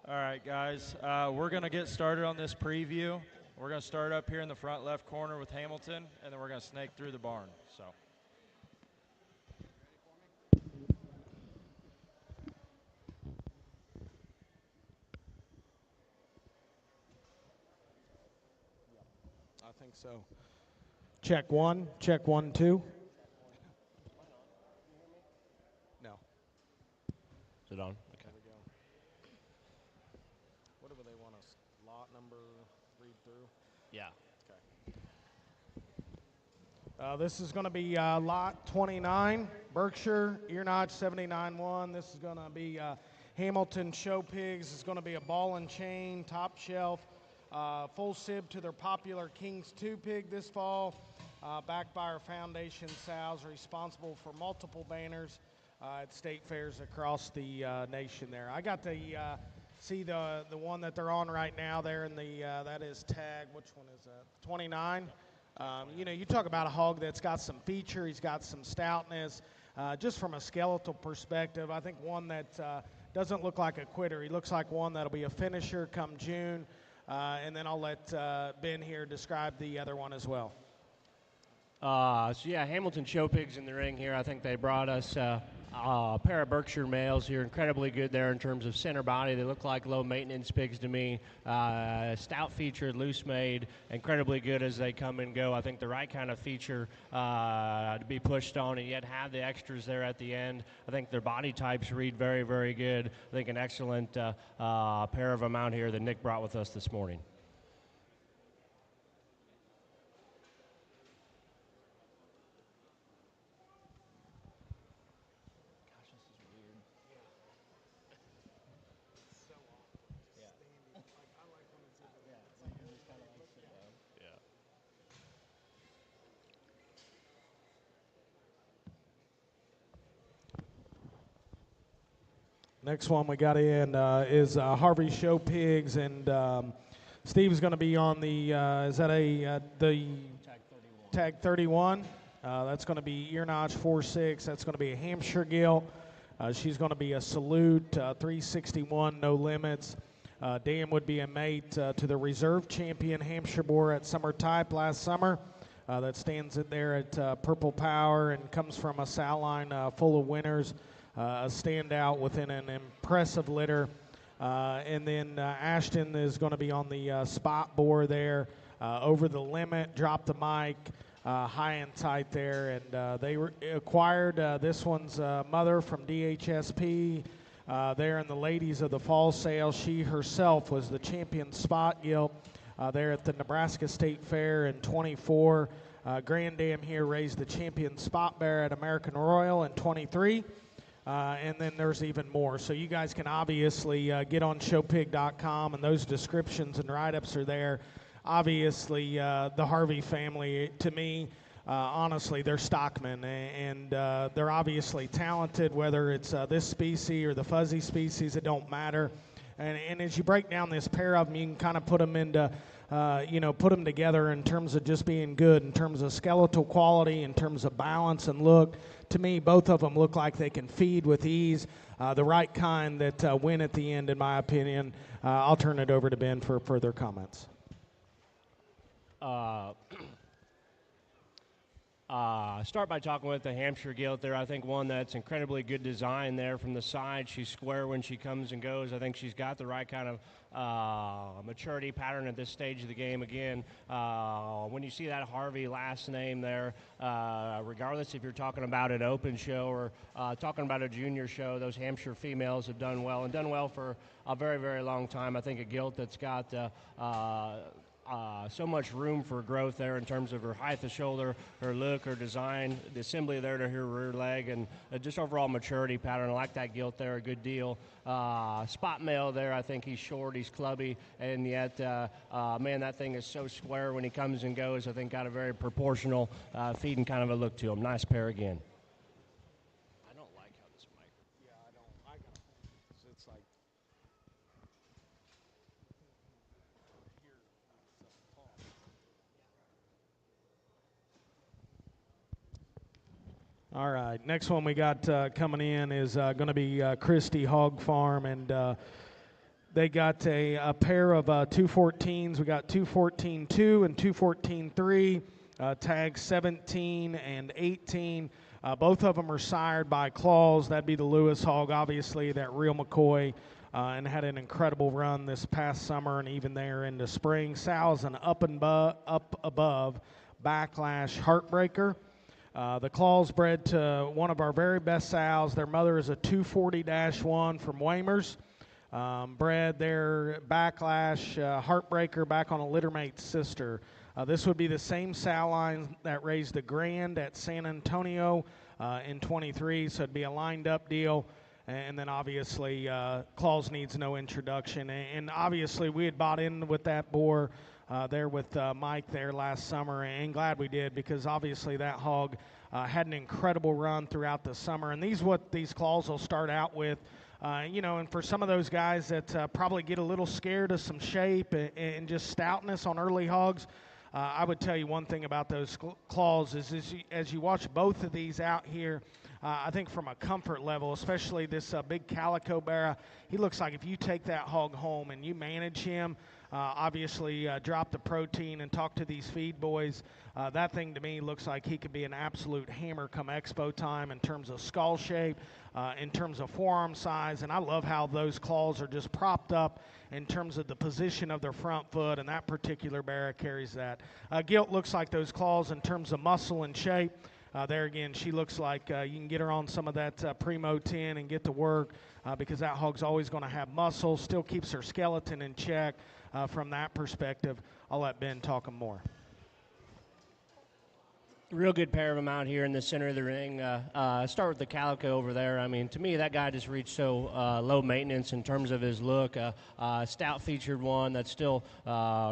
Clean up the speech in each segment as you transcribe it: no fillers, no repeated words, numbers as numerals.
All right, guys, we're going to get started on this preview. We're going to start up here in the front left corner with Hamilton, and then we're going to snake through the barn. So. I think so. Check 1, 2. No. Is it on? Okay. There we go. What do they want us? Lot number read through? Yeah. Okay. This is going to be lot 29, Berkshire, ear notch 79-1. This is going to be Hamilton Show Pigs. It's going to be a ball and chain, top shelf, full sib to their popular Kings 2 pig this fall. Backed by our foundation sows, responsible for multiple banners at state fairs across the nation there. I got to see the one that they're on right now there in the, that is tag, which one is that, 29? You know, you talk about a hog that's got some feature, he's got some stoutness. Just from a skeletal perspective, I think one that doesn't look like a quitter. He looks like one that'll be a finisher come June. And then I'll let Ben here describe the other one as well. So yeah, Hamilton Show Pigs in the ring here. I think they brought us a pair of Berkshire males here. Incredibly good there in terms of center body. They look like low maintenance pigs to me. Stout featured, loose made, incredibly good as they come and go. I think the right kind of feature to be pushed on and yet have the extras there at the end. I think their body types read very, very good. I think an excellent pair of them out here that Nick brought with us this morning. Next one we got in is Harvey Show Pigs, and Steve's going to be on the, is that the tag 31? That's going to be ear notch 4-6. That's going to be a Hampshire gilt. She's going to be a salute, 361, no limits. Dan would be a mate to the reserve champion Hampshire boar at Summer Type last summer. That stands it there at Purple Power and comes from a sow line full of winners. A standout within an impressive litter. And then Ashton is going to be on the spot boar there. Over the limit, drop the mic, high and tight there. And they acquired this one's mother from DHSP there in the Ladies of the Fall sale. She herself was the champion spot gilt there at the Nebraska State Fair in 24. Grand Dam here raised the champion spot bear at American Royal in 23. And then there's even more. So you guys can obviously get on showpig.com, and those descriptions and write-ups are there. Obviously, the Harvey family, to me, honestly, they're stockmen, and they're obviously talented, whether it's this species or the fuzzy species, it don't matter. And as you break down this pair of them, you can kind of put them into, put them together in terms of just being good, in terms of skeletal quality, in terms of balance and look. To me, both of them look like they can feed with ease, the right kind that win at the end, in my opinion. I'll turn it over to Ben for further comments. Start by talking with the Hampshire gilt there. I think one that's incredibly good design there from the side. She's square when she comes and goes. I think she's got the right kind of maturity pattern at this stage of the game. Again, when you see that Harvey last name there, regardless if you're talking about an open show or talking about a junior show, those Hampshire females have done well and done well for a very, very long time. I think a gilt that's got so much room for growth there in terms of her height of shoulder, her look, her design, the assembly there to her rear leg, and just overall maturity pattern. I like that gilt there a good deal. Spot male there, I think he's short, he's clubby, and yet, man, that thing is so square when he comes and goes. I think got a very proportional feeding kind of a look to him. Nice pair again. I don't like how this mic. Yeah, I don't. I got a it's like. All right, next one we got coming in is going to be Christie Hog Farm, and They got a pair of 214s. We got 214-2 and 214-3, tags 17 and 18. Both of them are sired by Claws. That'd be the Lewis hog, obviously, that real McCoy, and had an incredible run this past summer and even there into spring. Sal's an up above backlash heartbreaker. The Claws bred to one of our very best sows. Their mother is a 240-1 from Weimers. Bred their backlash heartbreaker back on a littermate sister. This would be the same sow line that raised the Grand at San Antonio in 23, so it'd be a lined up deal. And then obviously Claws needs no introduction. And obviously we had bought in with that boar there with Mike there last summer, and glad we did, because obviously that hog had an incredible run throughout the summer. And these Claws will start out with. And for some of those guys that probably get a little scared of some shape and just stoutness on early hogs, I would tell you one thing about those Claws is as you watch both of these out here, I think from a comfort level, especially this big Calico Barra, he looks like if you take that hog home and you manage him, obviously drop the protein and talk to these feed boys, that thing to me looks like he could be an absolute hammer come expo time in terms of skull shape, in terms of forearm size, and I love how those Claws are just propped up in terms of the position of their front foot, and that particular Barra carries that. Gilt looks like those Claws in terms of muscle and shape. There again, she looks like you can get her on some of that Primo 10 and get to work because that hog's always going to have muscle, still keeps her skeleton in check from that perspective. I'll let Ben talk more. Real good pair of them out here in the center of the ring. Start with the Calico over there. I mean, to me, that guy just reached so low maintenance in terms of his look. Stout-featured one that's still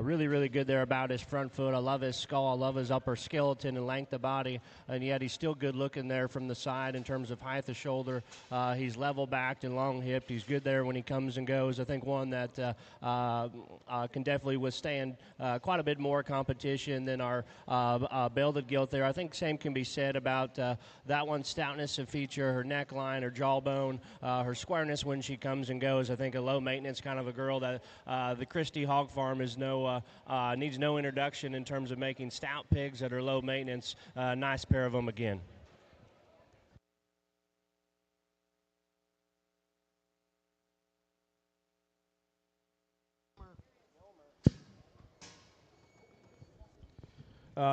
really, really good there about his front foot. I love his skull. I love his upper skeleton and length of body. And yet he's still good looking there from the side in terms of height of shoulder. He's level-backed and long-hipped. He's good there when he comes and goes. I think one that can definitely withstand quite a bit more competition than our Belded Gilt there. I think same can be said about that one's stoutness of feature, her neckline, her jawbone, her squareness when she comes and goes. I think a low maintenance kind of a girl that the Christie Hog Farm is needs no introduction in terms of making stout pigs that are low maintenance. Nice pair of them again.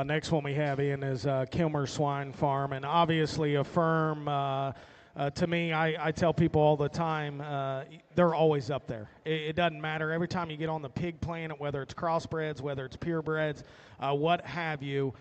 Next one we have in is Kilmer Swine Farm, and obviously a firm, to me, I tell people all the time, they're always up there. It doesn't matter. Every time you get on the pig planet, whether it's crossbreds, whether it's purebreds, what have you,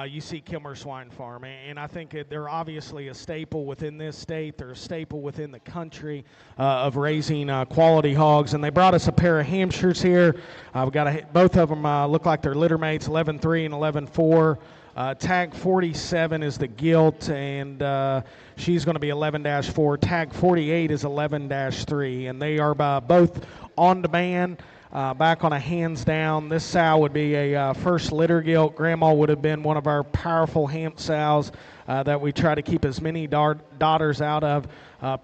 you see Kilmer Swine Farm. And I think they're obviously a staple within this state. They're a staple within the country of raising quality hogs. And they brought us a pair of Hampshires here. We've got both of them look like they're litter mates, 11-3 and 11-4. Tag 47 is the Gilt, and she's going to be 11-4. Tag 48 is 11-3, and they are both on demand. Back on a hands down. This sow would be a first litter Gilt. Grandma would have been one of our powerful Hamp sows that we try to keep as many daughters out of.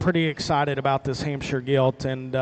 Pretty excited about this Hampshire Gilt, and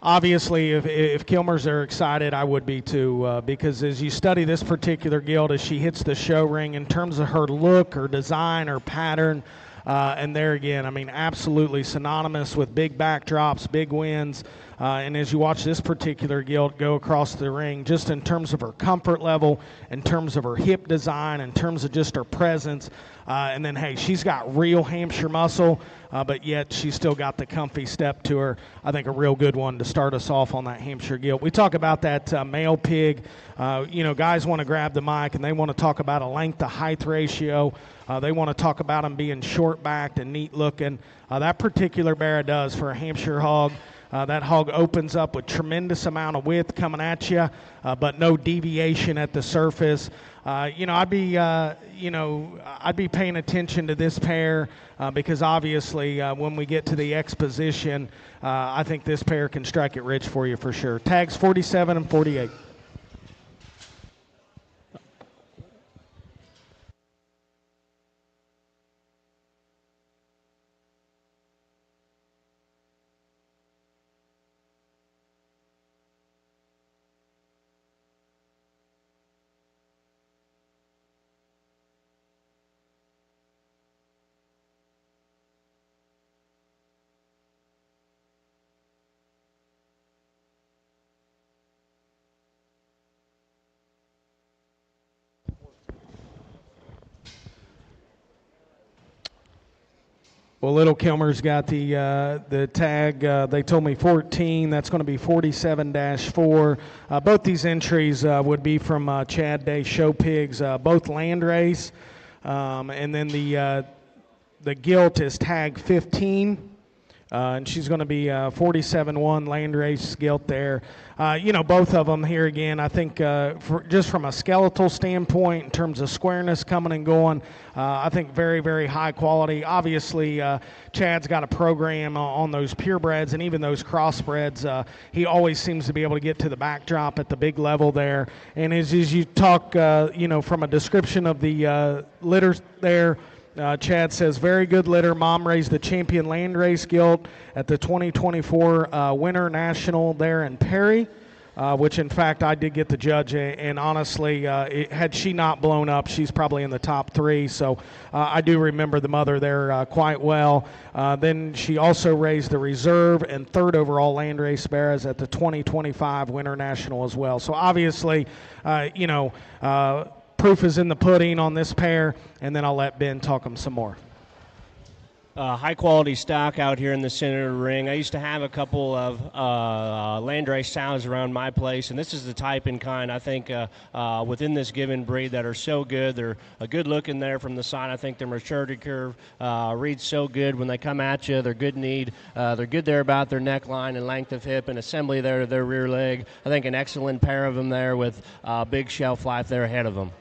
obviously if Kilmers are excited, I would be too, because as you study this particular Gilt, as she hits the show ring in terms of her look, her design, her pattern, and there again, I mean, absolutely synonymous with big backdrops, big wins. And as you watch this particular Gilt go across the ring, just in terms of her comfort level, in terms of her hip design, in terms of just her presence, and then, hey, she's got real Hampshire muscle, but yet she's still got the comfy step to her. I think a real good one to start us off on that Hampshire Gilt. We talk about that male pig. Guys want to grab the mic, and they want to talk about a length to height ratio. They want to talk about them being short-backed and neat-looking. That particular Barra does for a Hampshire hog. That hog opens up with tremendous amount of width coming at you, but no deviation at the surface. I'd be paying attention to this pair because obviously when we get to the Exposition, I think this pair can strike it rich for you for sure. Tags 47 and 48. Well, Little Kilmer's got the tag. They told me 14. That's going to be 47-4. Both these entries would be from Chad Day Show Pigs, both landrace. And then the gilt is tag 15. And she's going to be 47-1 landrace gilt there. Both of them here again, I think just from a skeletal standpoint, in terms of squareness coming and going, I think very, very high quality. Obviously, Chad's got a program on those purebreds and even those crossbreds. He always seems to be able to get to the backdrop at the big level there. And as you talk, from a description of the litters there, Chad says, very good litter. Mom raised the champion landrace gilt at the 2024 Winter National there in Perry, which, in fact, I did get to judge. And honestly, had she not blown up, she's probably in the top 3. So I do remember the mother there quite well. Then she also raised the reserve and 3rd overall landrace bears at the 2025 Winter National as well. So obviously, proof is in the pudding on this pair, and then I'll let Ben talk them some more. High-quality stock out here in the center of the ring. I used to have a couple of landrace sows around my place, and this is the type and kind, I think, within this given breed that are so good. They're a good looking there from the side. I think their maturity curve reads so good when they come at you. They're good kneed. They're good there about their neckline and length of hip and assembly there to their rear leg. I think an excellent pair of them there with big shelf life there ahead of them.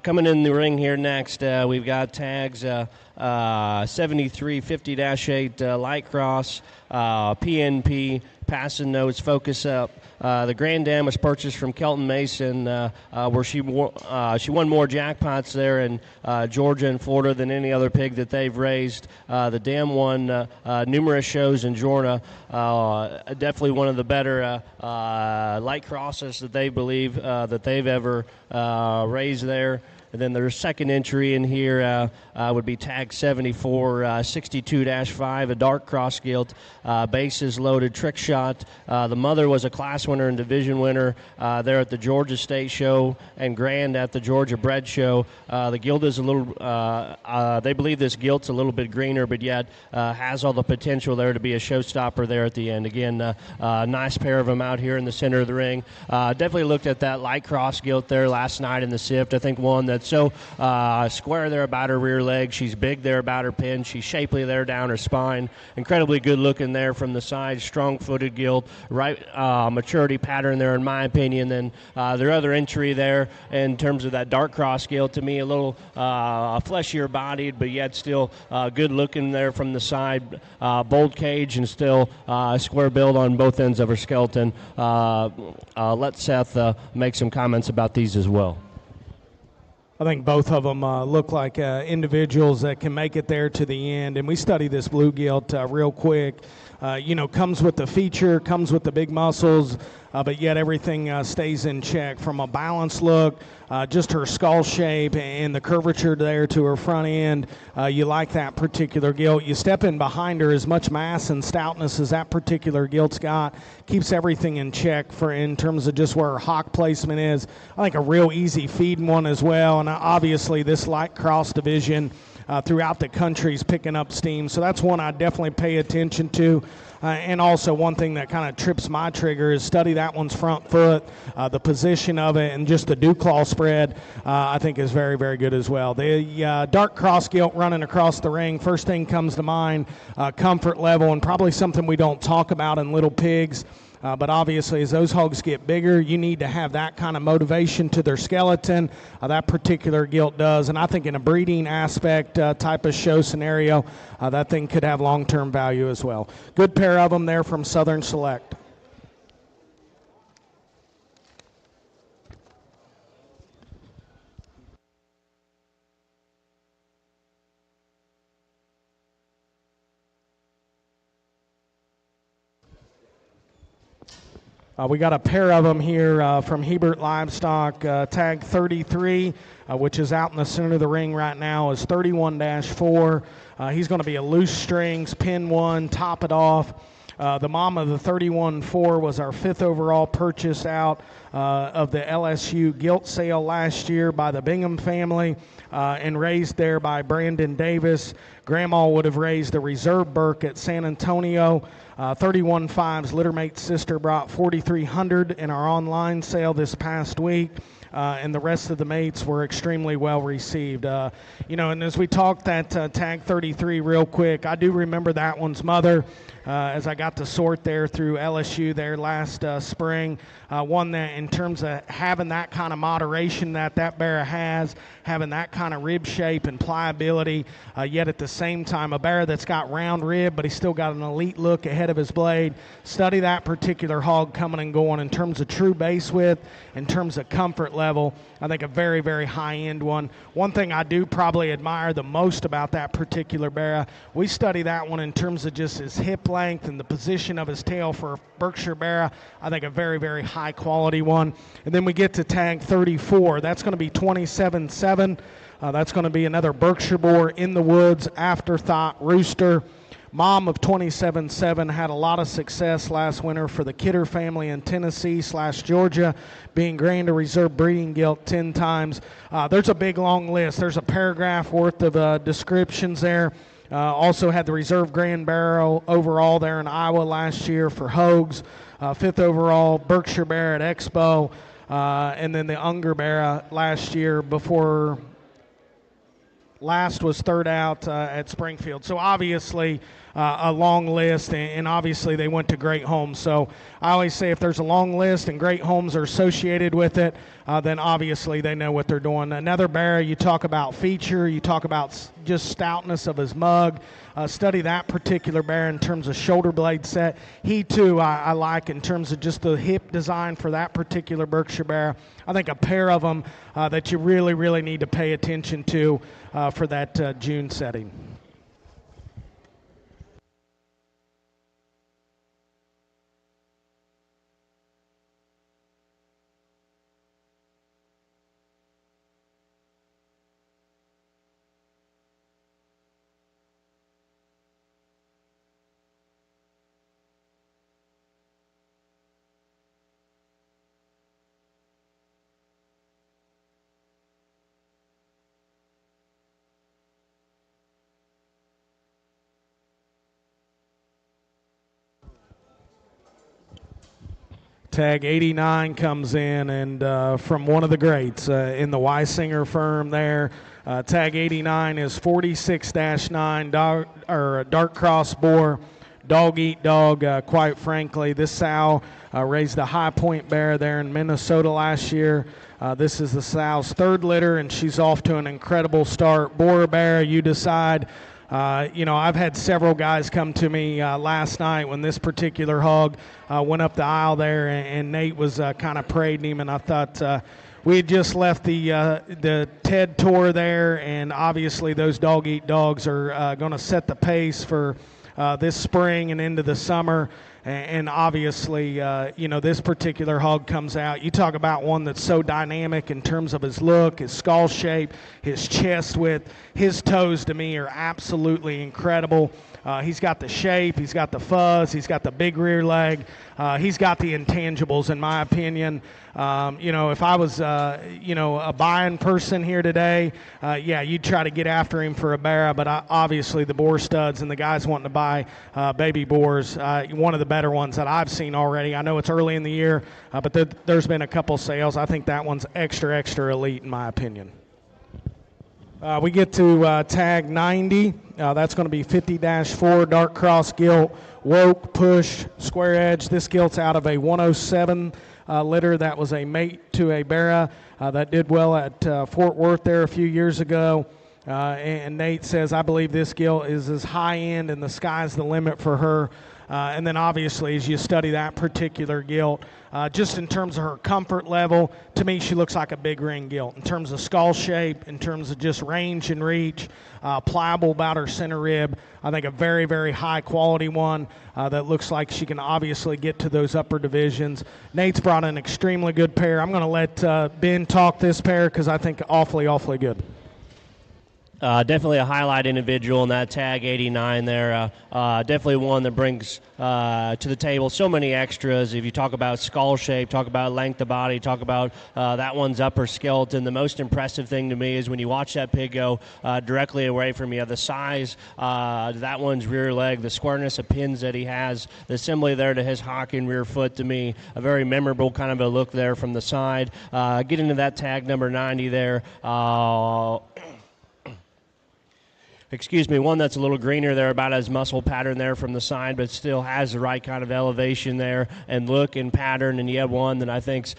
Coming in the ring here next, we've got tags 7350-8 Light Cross, PNP, Passing Notes, Focus Up. The Grand Dam was purchased from Kelton Mason, where she won more jackpots there in Georgia and Florida than any other pig that they've raised. The Dam won numerous shows in Georgia. Definitely one of the better light crosses that they believe that they've ever raised there. And then their second entry in here would be tag 7462-5, a dark cross gilt, bases loaded, trick shot. The mother was a class winner and division winner there at the Georgia State Show and grand at the Georgia Bred Show. The gilt is a little, they believe this gilt's a little bit greener, but yet has all the potential there to be a showstopper there at the end. Again, nice pair of them out here in the center of the ring. Definitely looked at that light cross gilt there last night in the SIFT. I think one that's so square there about her rear leg. She's big there about her pin. She's shapely there down her spine. Incredibly good looking there from the side. Strong footed gilt. Right maturity pattern there in my opinion. Then their other entry there in terms of that dark cross gilt, to me a little fleshier bodied, but yet still good looking there from the side. Bold cage and still square build on both ends of her skeleton. Let Seth make some comments about these as well. I think both of them look like individuals that can make it there to the end. And we study this blue gilt real quick. Comes with the feature, comes with the big muscles, but yet everything stays in check. From a balanced look, just her skull shape and the curvature there to her front end, you like that particular gilt. You step in behind her, as much mass and stoutness as that particular gilt's got, keeps everything in check in terms of just where her hock placement is. I think a real easy feeding one as well, and obviously this light cross division throughout the country is picking up steam. So that's one I definitely pay attention to. And also one thing that kind of trips my trigger is study that one's front foot, the position of it, and just the dew claw spread I think is very, very good as well. The dark cross gilt running across the ring, first thing comes to mind, comfort level, and probably something we don't talk about in little pigs. But obviously, as those hogs get bigger, you need to have that kind of motivation to their skeleton. That particular gilt does. And I think in a breeding aspect type of show scenario, that thing could have long-term value as well. Good pair of them there from Southern Select. We got a pair of them here from Hebert Livestock. Tag 33, which is out in the center of the ring right now, is 31-4. He's going to be a loose strings, pin one, top it off. The mom of the 31-4 was our 5th overall purchase out of the LSU gilt sale last year by the Bingham family and raised there by Brandon Davis. Grandma would have raised the reserve Burke at San Antonio. 31-5's littermate sister brought $4,300 in our online sale this past week. And the rest of the mates were extremely well received. And as we talked that tag 33 real quick, I do remember that one's mother as I got to sort there through LSU there last spring. One that in terms of having that kind of moderation that bear has, having that kind of rib shape and pliability, yet at the same time a bear that's got round rib, but he's still got an elite look ahead of his blade. Study that particular hog coming and going in terms of true base width, in terms of comfort level. I think a very, very high-end one. One thing I do probably admire the most about that particular bear, we study that one in terms of just his hip length and the position of his tail for a Berkshire bear. I think a very, very high-quality one. And then we get to tag 34. That's going to be 27-7. That's going to be another Berkshire boar in the woods, afterthought rooster. Mom of 27-7 had a lot of success last winter for the Kidder family in Tennessee/Georgia, being Grand Reserve breeding gilt 10 times. There's a big long list. There's a paragraph worth of descriptions there. Also had the Reserve Grand Barrel overall there in Iowa last year for Hogs. 5th overall Berkshire Bear at Expo. And then the Unger Bear last year before last was 3rd out at Springfield. So obviously a long list, and obviously they went to great homes. So I always say if there's a long list and great homes are associated with it, then obviously they know what they're doing. Another bear, you talk about feature, you talk about just stoutness of his mug. Study that particular bear in terms of shoulder blade set. He too I like in terms of just the hip design for that particular Berkshire bear. I think a pair of them that you really, really need to pay attention to for that June setting. Tag 89 comes in, and from one of the greats in the Weisinger firm there. Tag 89 is 46-9, dark cross boar, dog eat dog. Quite frankly, this sow raised a high point bear there in Minnesota last year. This is the sow's 3rd litter, and she's off to an incredible start. Boar or bear, you decide. I've had several guys come to me last night when this particular hog went up the aisle there, and Nate was kind of parading him, and I thought we had just left the TED tour there, and obviously those dog-eat dogs are going to set the pace for this spring and into the summer. And obviously, this particular hog comes out. You talk about one that's so dynamic in terms of his look, his skull shape, his chest width. His toes, to me, are absolutely incredible. He's got the shape, he's got the fuzz, he's got the big rear leg. He's got the intangibles, in my opinion. If I was, a buying person here today, you'd try to get after him for a bear. But obviously, the boar studs and the guys wanting to buy baby boars, one of the better ones that I've seen already. I know it's early in the year, but there's been a couple sales. I think that one's extra elite, in my opinion. We get to tag 90. That's going to be 50-4, dark cross gilt, woke, push, square edge. This gilt's out of a 107 litter. That was a mate to a Barra that did well at Fort Worth there a few years ago. And Nate says, I believe this gilt is as high end and the sky's the limit for her. And then obviously as you study that particular gilt, just in terms of her comfort level, to me she looks like a big ring gilt. In terms of skull shape, in terms of just range and reach, pliable about her center rib, I think a very, very high quality one that looks like she can obviously get to those upper divisions. Nate's brought an extremely good pair. I'm going to let Ben talk this pair because I think awfully, awfully good. Definitely a highlight individual in that tag 89 there. Definitely one that brings to the table so many extras. If you talk about skull shape, talk about length of body, talk about that one's upper skeleton, the most impressive thing to me is when you watch that pig go directly away from you, the size, that one's rear leg, the squareness of pins that he has, the assembly there to his hock and rear foot, to me, a very memorable kind of a look there from the side. Get into that tag number 90 there. Excuse me, one that's a little greener there, about as muscle pattern there from the side, but still has the right kind of elevation there and look and pattern. And you have one that I think's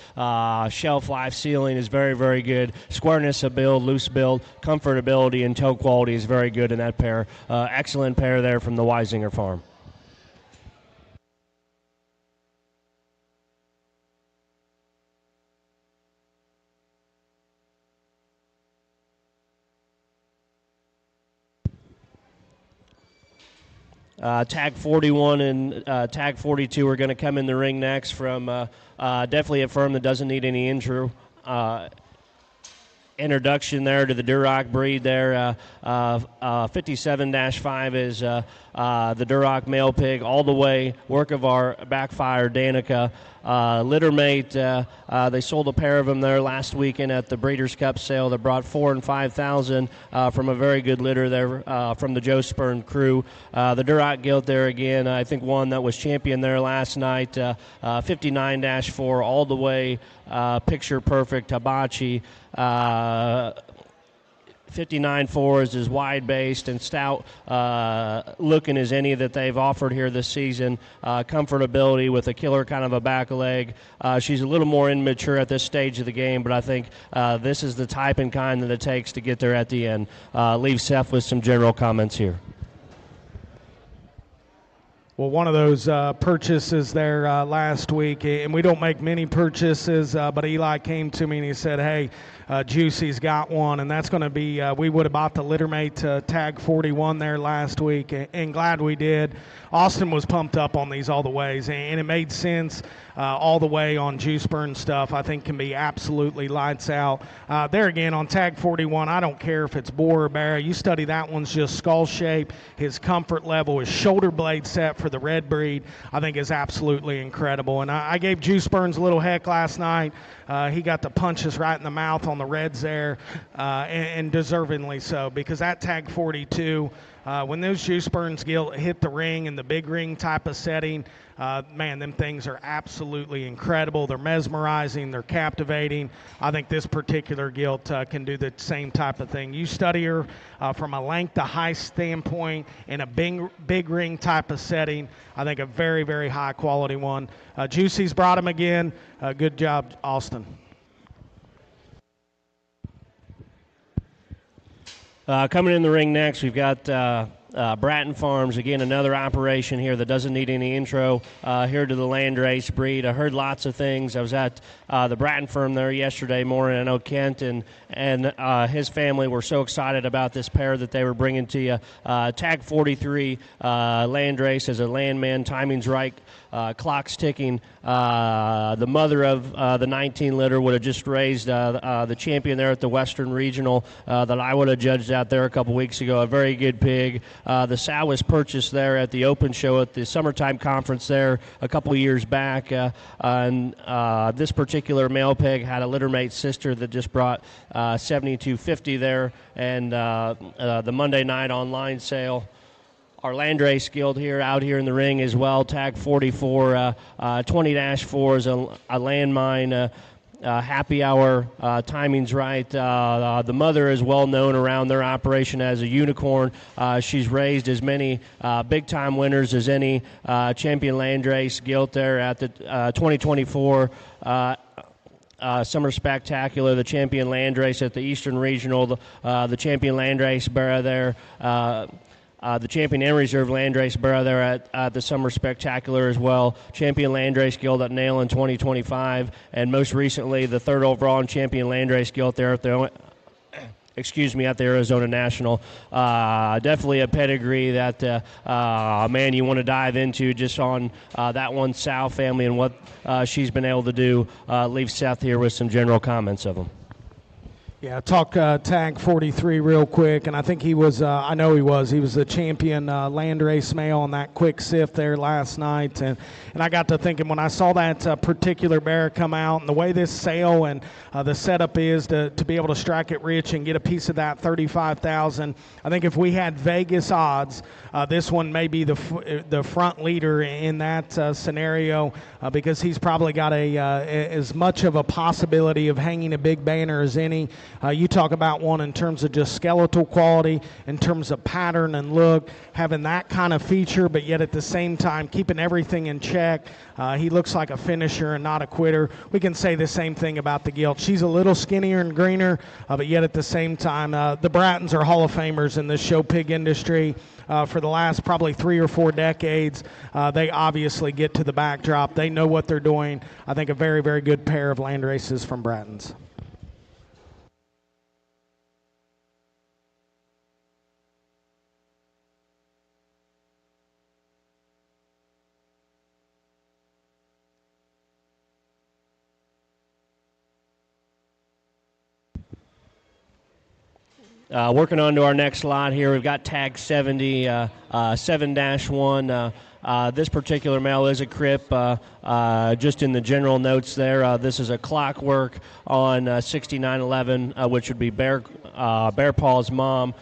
shelf life ceiling is very, very good. Squareness of build, loose build, comfortability, and toe quality is very good in that pair. Excellent pair there from the Weisinger farm. Tag 41 and tag 42 are going to come in the ring next from definitely a firm that doesn't need any introduction there to the Duroc breed there. 57-5 is the Duroc male pig, all the way, work of our backfire Danica. Litter mate, they sold a pair of them there last weekend at the Breeders' Cup sale that brought $4,000 and $5,000 from a very good litter there from the Joe Spurn crew. The Duroc gilt there again, I think one that was champion there last night, 59-4, all the way, picture perfect, hibachi. 59.4 is as wide-based and stout looking as any that they've offered here this season. Comfortability with a killer kind of a back leg. She's a little more immature at this stage of the game, but I think this is the type and kind that it takes to get there at the end. Leave Seth with some general comments here. Well, one of those purchases there last week, and we don't make many purchases, but Eli came to me and he said, hey, Juicy's got one, and that's going to be, we would have bought the littermate tag 41 there last week, and glad we did. Austin was pumped up on these all the ways, and it made sense all the way on Juice Burn stuff. I think can be absolutely lights out. There again, on tag 41, I don't care if it's boar or bear. You study that one's just skull shape, his comfort level, his shoulder blade set for the red breed, I think is absolutely incredible. And I gave Juice Burns a little heck last night. He got to punch us right in the mouth on the reds there, and deservingly so, because that tag 42, when those Juice Burns hit the ring in the big ring type of setting, man, them things are absolutely incredible. They're mesmerizing. They're captivating. I think this particular gilt can do the same type of thing. You study her from a length to height standpoint in a big ring type of setting. I think a very, very high quality one. Juicy's brought him again. Good job, Austin. Coming in the ring next, we've got Bratton Farms, again, another operation here that doesn't need any intro here to the landrace breed. I heard lots of things. I was at the Bratton firm there yesterday morning. I know Kent and his family were so excited about this pair that they were bringing to you. Tag 43 landrace as a landman, timing's right, clock's ticking. The mother of the 19 litter would have just raised the champion there at the Western Regional that I would have judged out there a couple weeks ago. A very good pig. The sow was purchased there at the Open Show at the summertime conference there a couple years back. And this particular male pig had a littermate sister that just brought 72.50 there. And the Monday night online sale, our landrace guild here out here in the ring as well, tag 44, 20-4 is a landmine. Happy hour, timing's right. The mother is well known around their operation as a unicorn. She's raised as many big-time winners as any champion landrace gilt there at the 2024 Summer Spectacular, the champion landrace at the Eastern Regional, the champion landrace bearer there. the champion and reserve landrace barrow there at the Summer Spectacular as well. Champion landrace gilt at Nail in 2025, and most recently the third overall and champion landrace gilt there at the at the Arizona National. Definitely a pedigree that, man, you want to dive into just on that one Sow family and what she's been able to do. Leave Seth here with some general comments of them. Yeah, talk tag 43 real quick, and I think he was, I know he was the champion landrace male on that quick sift there last night, and I got to thinking when I saw that particular bear come out and the way this sale and the setup is to be able to strike it rich and get a piece of that 35,000. I think if we had Vegas odds, this one may be the front leader in that scenario because he's probably got as much of a possibility of hanging a big banner as any. You talk about one in terms of just skeletal quality, in terms of pattern and look, having that kind of feature, but yet at the same time keeping everything in check. He looks like a finisher and not a quitter. We can say the same thing about the gilt. She's a little skinnier and greener, but yet at the same time, the Brattons are Hall of Famers in the show pig industry. For the last probably 3 or 4 decades, they obviously get to the backdrop. They know what they're doing. I think a very, very good pair of land races from Brattons. Working on to our next lot here, we've got tag 70, 7-1. This particular male is a crip. Just in the general notes there, this is a clockwork on 6911, which would be Bear Paw's mom.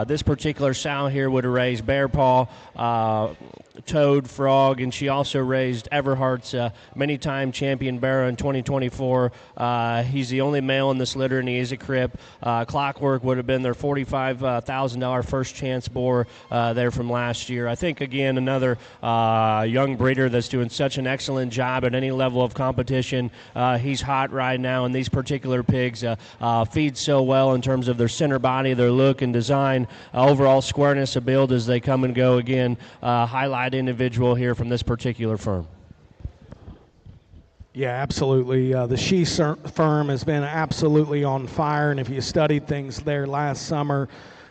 This particular sow here would have raised Bear Paw, Toad, Frog, and she also raised Everhart's many-time champion barrow in 2024. He's the only male in this litter, and he is a crip. Clockwork would have been their $45,000 first chance boar there from last year. I think, again, another young breeder that's doing such an excellent job at any level of competition. He's hot right now, and these particular pigs feed so well in terms of their center body, their look and design, overall squareness of build as they come and go. Again, highlight individual here from this particular firm. Yeah, absolutely. The She firm has been absolutely on fire, and if you studied things there last summer,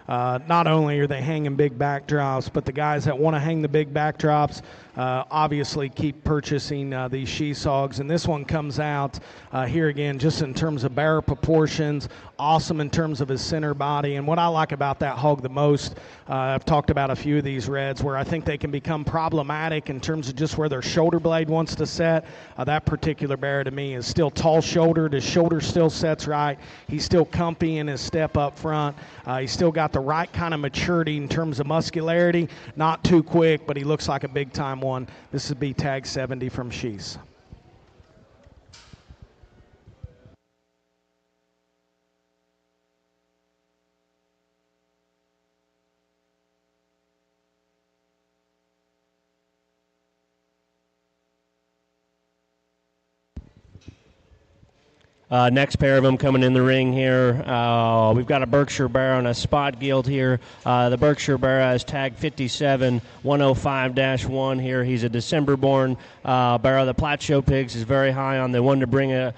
not only are they hanging big backdrops, but the guys that want to hang the big backdrops obviously keep purchasing these She Sogs. And this one comes out here again just in terms of barrel proportions, awesome in terms of his center body. And what I like about that hog the most, I've talked about a few of these reds where I think they can become problematic in terms of just where their shoulder blade wants to set. That particular bear to me is still tall-shouldered. His shoulder still sets right. He's still comfy in his step up front. He's still got the right kind of maturity in terms of muscularity. Not too quick, but he looks like a big-time one. This would be tag 70 from Shees. Next pair of them coming in the ring here. We've got a Berkshire Barrow and a Spot Gilt here. The Berkshire Barrow is tag 57 105-1 here. He's a December-born Barrow. The Platte Show Pigs is very high on. They wanted to bring a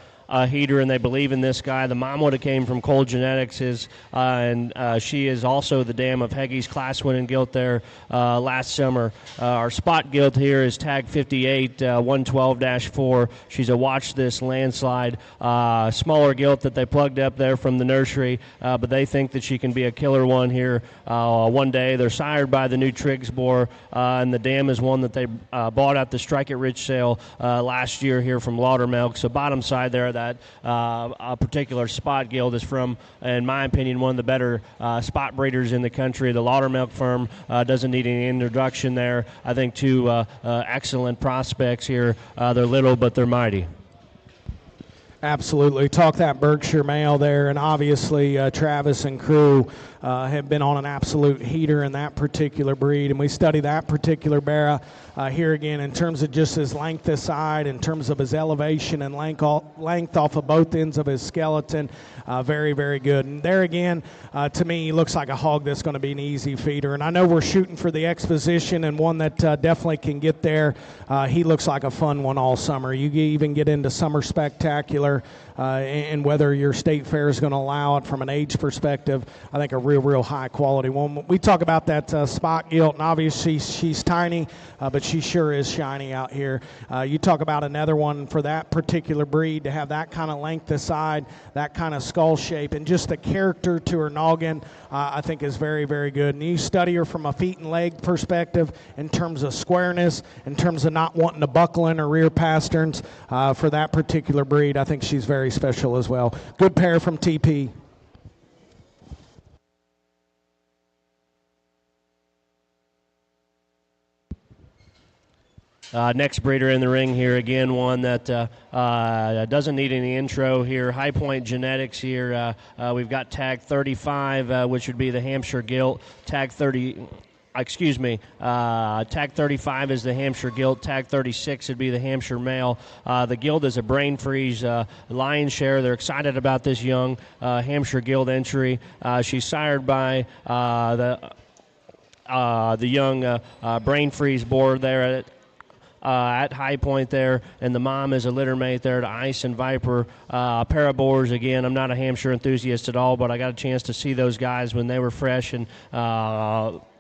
heater, and they believe in this guy. The mom would have came from Cole Genetics, and she is also the dam of Heggy's class-winning gilt there last summer. Our Spot Gilt here is tag 58 112-4. She's a Watch This landslide. Smaller gilt that they plugged up there from the nursery, but they think that she can be a killer one here one day. They're sired by the new Triggs boar, and the dam is one that they bought at the Strike It Rich sale last year here from Laudermilk. So bottom side there, that a particular Spot Gilt is from, in my opinion, one of the better spot breeders in the country. The Laudermilk firm doesn't need any introduction there. I think two excellent prospects here. They're little, but they're mighty. Absolutely. Talk that Berkshire male there, and obviously Travis and crew have been on an absolute heater in that particular breed, and we study that particular barra here again in terms of just his length aside, in terms of his elevation and length off of both ends of his skeleton. Very, very good. And there again, to me, he looks like a hog that's going to be an easy feeder. And I know we're shooting for the Exposition and one that definitely can get there. He looks like a fun one all summer. You even get into Summer Spectacular, and whether your state fair is going to allow it from an age perspective, I think a real high quality one. We talk about that spot gilt, and obviously she's tiny, but she sure is shiny out here. You talk about another one for that particular breed to have that kind of length aside, that kind of skull shape, and just the character to her noggin, I think is very, very good. And you study her from a feet and leg perspective in terms of squareness, in terms of not wanting to buckle in her rear pasterns for that particular breed. I think she's very special as well. Good pair from TP. Next breeder in the ring here, again, one that doesn't need any intro here. High Point Genetics here. We've got tag 35, which would be the Hampshire Gilt. Tag 35 is the Hampshire Gilt. Tag 36 would be the Hampshire Male. The Gilt is a brain freeze lion's share. They're excited about this young Hampshire Gilt entry. She's sired by the young brain freeze board there at High Point there, and the mom is a litter mate there to Ice and Viper. A pair of boars. Again, I'm not a Hampshire enthusiast at all, but I got a chance to see those guys when they were fresh, and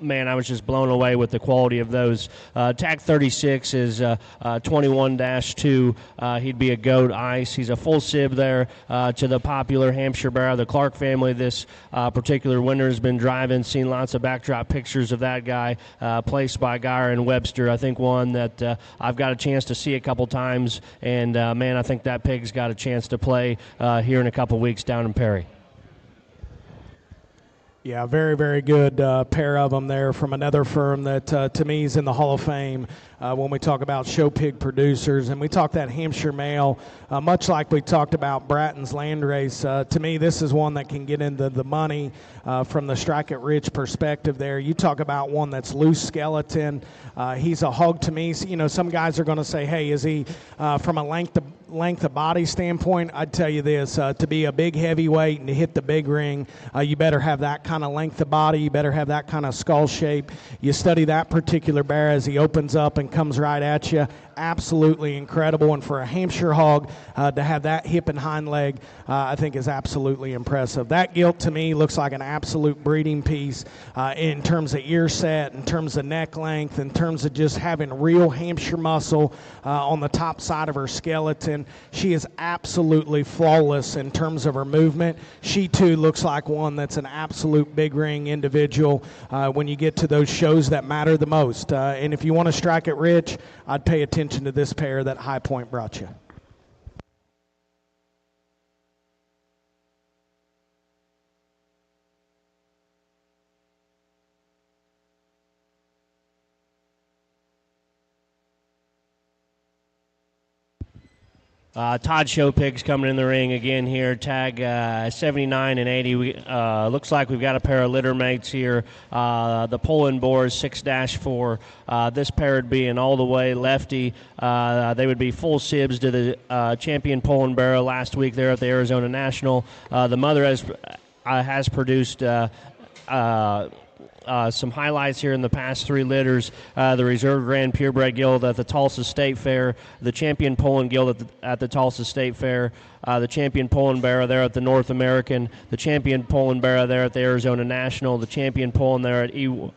man, I was just blown away with the quality of those. Tag 36 is 21-2. He'd be a goat Ice. He's a full sib there to the popular Hampshire Barra. The Clark family this particular winter has been driving, seen lots of backdrop pictures of that guy, placed by Geyer and Webster. I think one that I've got a chance to see a couple times, and man, I think that pig's got a chance to play here in a couple weeks down in Perry. Yeah, very, very good pair of them there from another firm that to me is in the Hall of Fame when we talk about show pig producers. And we talk that Hampshire Male, much like we talked about Bratton's Landrace. To me, this is one that can get into the money from the Strike It Rich perspective there. You talk about one that's loose skeleton. He's a hog to me. You know, some guys are going to say, hey, is he from a length of body standpoint? I'd tell you this, to be a big heavyweight and to hit the big ring, you better have that kind of length of body. You better have that kind of skull shape. You study that particular bear as he opens up and comes right at you. Absolutely incredible. And for a Hampshire hog to have that hip and hind leg, I think is absolutely impressive. That gilt to me looks like an absolute breeding piece in terms of ear set, in terms of neck length, in terms of just having real Hampshire muscle on the top side of her skeleton. She is absolutely flawless in terms of her movement. She too looks like one that's an absolute big ring individual when you get to those shows that matter the most. And if you want to strike it rich, I'd pay attention to this pair that High Point brought you. Todd Showpig's coming in the ring again here. Tag 79 and 80. Looks like we've got a pair of litter mates here. The Poland Boars 6-4. This pair would be an all-the-way lefty. They would be full sibs to the champion Poland Barrow last week there at the Arizona National. The mother has produced some highlights here in the past three litters. The Reserve Grand Purebred Guild at the Tulsa State Fair, the Champion Poland Guild at the Tulsa State Fair, the Champion Poland Barrow there at the North American, the Champion Poland Barrow there at the Arizona National, the Champion Poland there at EYO,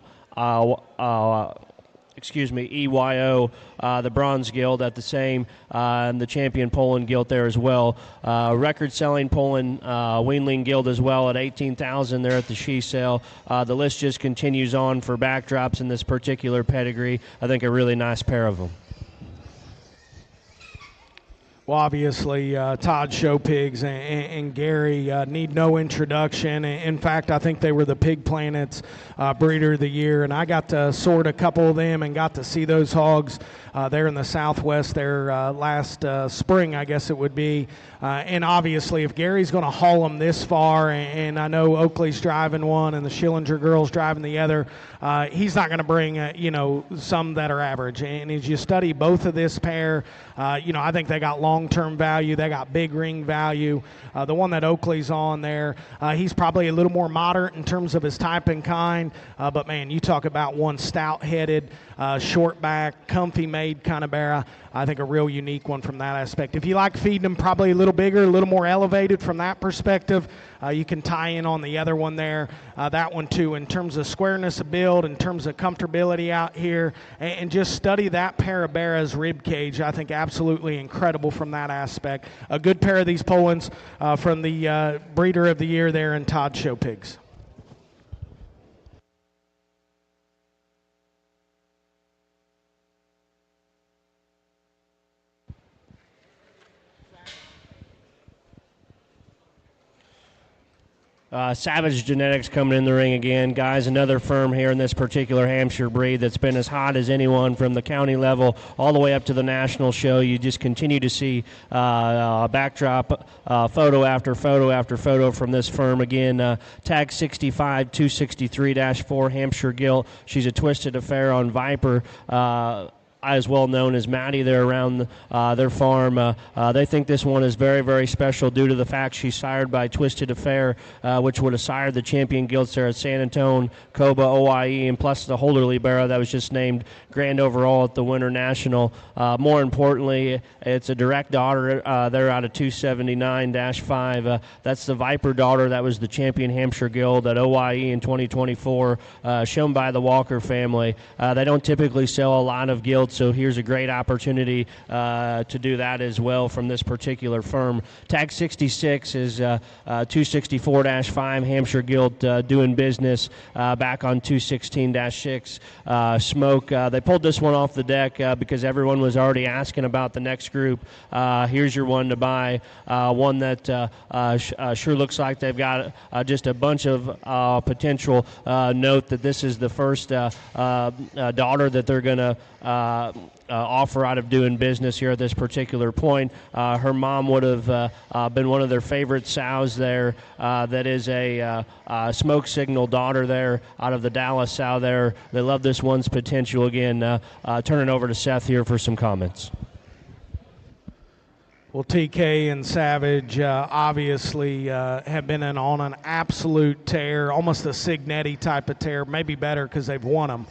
the Bronze Guild at the same, and the Champion Poland Guild there as well. Record-selling Poland Weanling Guild as well at 18,000 there at the she sale. The list just continues on for backdrops in this particular pedigree. I think a really nice pair of them. Well, obviously, Todd Show Pigs and Gary need no introduction. In fact, I think they were the Pig Planet's Breeder of the Year, and I got to sort a couple of them and got to see those hogs there in the Southwest there last spring, I guess it would be. And obviously, if Gary's going to haul them this far, and I know Oakley's driving one and the Schillinger girl's driving the other, he's not going to bring, some that are average. And as you study both of this pair, I think they got long-term value. They got big ring value. The one that Oakley's on there, he's probably a little more moderate in terms of his type and kind. But, man, you talk about one stout-headed, short back, comfy-made kind of barra. I think a real unique one from that aspect. If you like feeding them probably a little bigger, a little more elevated from that perspective, you can tie in on the other one there. That one, too, in terms of squareness of build, in terms of comfortability out here, and just study that pair of barras rib cage. I think absolutely incredible from that aspect. A good pair of these Polands from the Breeder of the Year there in Todd Show Pigs. Savage Genetics coming in the ring again. Guys, another firm here in this particular Hampshire breed that's been as hot as anyone from the county level all the way up to the national show. You just continue to see backdrop photo after photo after photo from this firm. Again, tag 65 263-4 Hampshire Gilt. She's a Twisted Affair on Viper. As well known as Maddie there around their farm. They think this one is very, very special due to the fact she's sired by Twisted Affair, which would have sired the champion gilts there at San Antonio, Coba, OIE, and plus the Holderly Barrow that was just named grand overall at the Winter National. More importantly, it's a direct daughter there out of 279-5. That's the Viper daughter that was the champion Hampshire Gilt at OIE in 2024, shown by the Walker family. They don't typically sell a lot of gilts, so here's a great opportunity to do that as well from this particular firm. Tag 66 is 264-5 Hampshire Gilt doing business back on 216-6 Smoke. They pulled this one off the deck because everyone was already asking about the next group. Here's your one to buy, one that sure looks like they've got just a bunch of potential. Note that this is the first daughter that they're going to offer out of doing business here at this particular point. Her mom would have been one of their favorite sows there. That is a smoke signal daughter there out of the Dallas sow there. They love this one's potential. Again, turn it over to Seth here for some comments. Well, TK and Savage obviously have been on an absolute tear, almost a Signetti type of tear, maybe better because they've won them.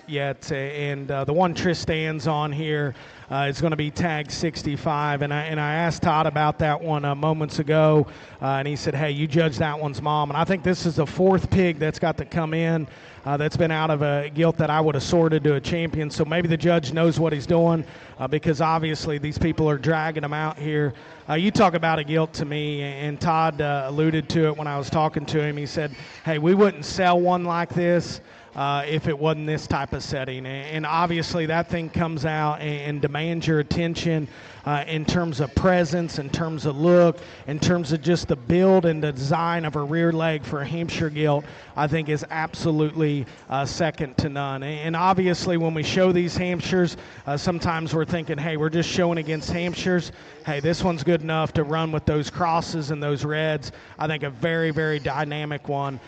Yet, and the one Tristan's on here is going to be tag 65, and I asked Todd about that one moments ago, and he said, hey, you judge that one's mom. And I think this is the fourth pig that's got to come in that's been out of a gilt that I would have sorted to a champion, so maybe the judge knows what he's doing because obviously these people are dragging them out here. You talk about a gilt to me, and Todd alluded to it when I was talking to him. He said, hey, we wouldn't sell one like this if it wasn't this type of setting. And obviously that thing comes out and demands your attention in terms of presence, in terms of look, in terms of just the build and the design of a rear leg for a Hampshire Gilt, I think is absolutely second to none. And obviously when we show these Hampshires, sometimes we're thinking, hey, we're just showing against Hampshires. Hey, this one's good enough to run with those crosses and those reds. I think a very, very dynamic one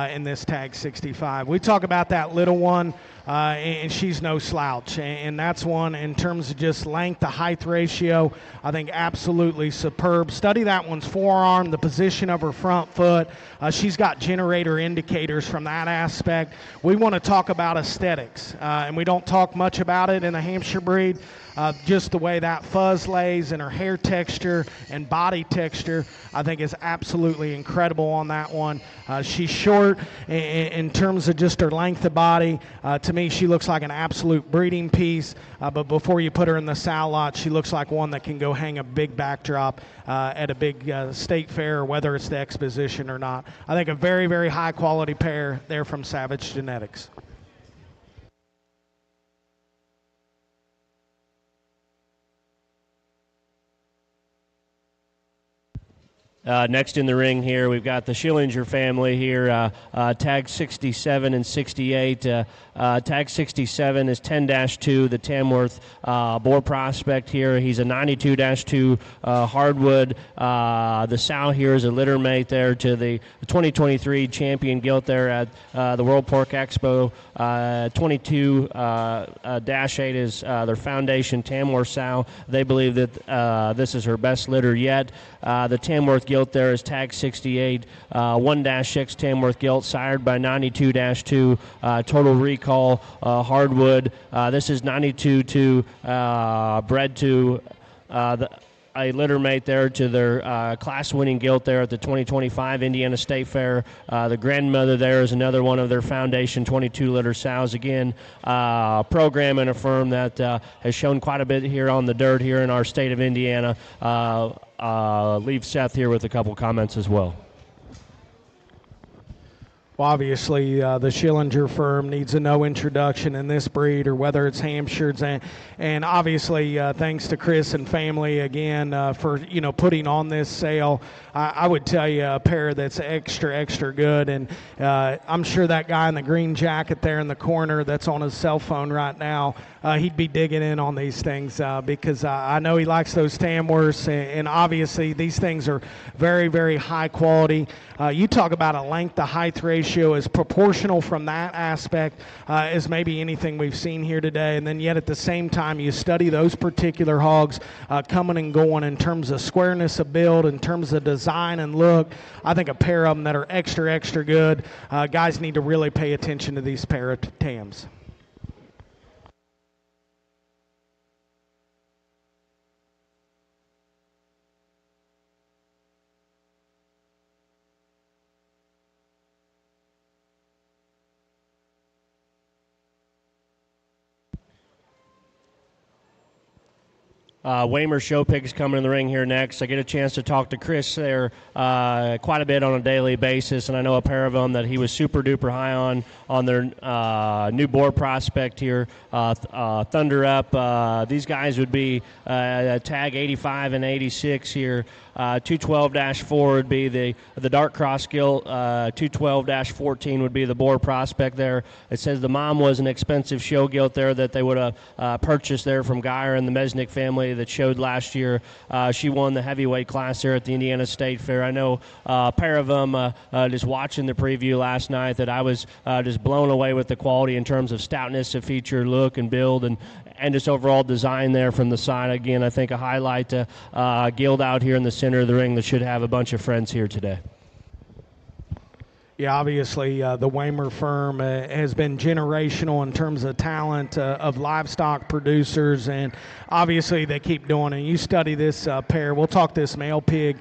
in this tag 65. We talk about that little one, and she's no slouch. And that's one in terms of just length to height ratio, I think absolutely superb. Study that one's forearm, the position of her front foot. She's got generator indicators from that aspect. We want to talk about aesthetics, and we don't talk much about it in the Hampshire breed. Just the way that fuzz lays and her hair texture and body texture, I think is absolutely incredible on that one. She's short in terms of just her length of body. To me, she looks like an absolute breeding piece, but before you put her in the sow lot, she looks like one that can go hang a big backdrop at a big state fair, whether it's the Exposition or not. I think a very, very high quality pair there from Savage Genetics. Next in the ring here, we've got the Schillinger family here, tag 67 and 68. Tag 67 is 10-2, the Tamworth boar prospect here. He's a 92-2 hardwood. The sow here is a litter mate there to the 2023 champion gilt there at the World Pork Expo. 22-8 is their foundation Tamworth sow. They believe that this is her best litter yet. The Tamworth gilt there is tag 68, 1-6 Tamworth gilt, sired by 92-2, total recall, hardwood. This is 92-2, bred to a litter mate there to their class-winning gilt there at the 2025 Indiana State Fair. The grandmother there is another one of their foundation 22-litter sows. Again, program and a firm that has shown quite a bit here on the dirt here in our state of Indiana. Leave Seth here with a couple comments as well. Well, obviously, the Schillinger firm needs a no introduction in this breed, or whether it's Hampshires, and obviously, thanks to Chris and family again for putting on this sale. I would tell you a pair that's extra good, and I'm sure that guy in the green jacket there in the corner that's on his cell phone right now, he'd be digging in on these things because I know he likes those Tamworths, and obviously these things are very high quality. You talk about a length to height ratio is proportional from that aspect as maybe anything we've seen here today, and then yet at the same time you study those particular hogs coming and going in terms of squareness of build, in terms of design and look. I think a pair of them that are extra good. Guys need to really pay attention to these pair of Tams. Waymer Show Pigs coming in the ring here next. I get a chance to talk to Chris there quite a bit on a daily basis, and I know a pair of them that he was super duper high on their new boar prospect here, Thunder Up. These guys would be tag 85 and 86 here. 212-4 would be the dark cross gilt. 212-14 would be the boar prospect there. It says the mom was an expensive show gilt there that they would have purchased there from Geyer and the Mesnick family that showed last year. She won the heavyweight class there at the Indiana State Fair. I know a pair of them just watching the preview last night that I was just blown away with the quality in terms of stoutness of feature, look, and build, and just overall design there from the side. Again, I think a highlight to gilt out here in the center of the ring that should have a bunch of friends here today. Yeah, obviously the Waymer firm has been generational in terms of talent of livestock producers, and obviously they keep doing it. You study this pair. We'll talk this male pig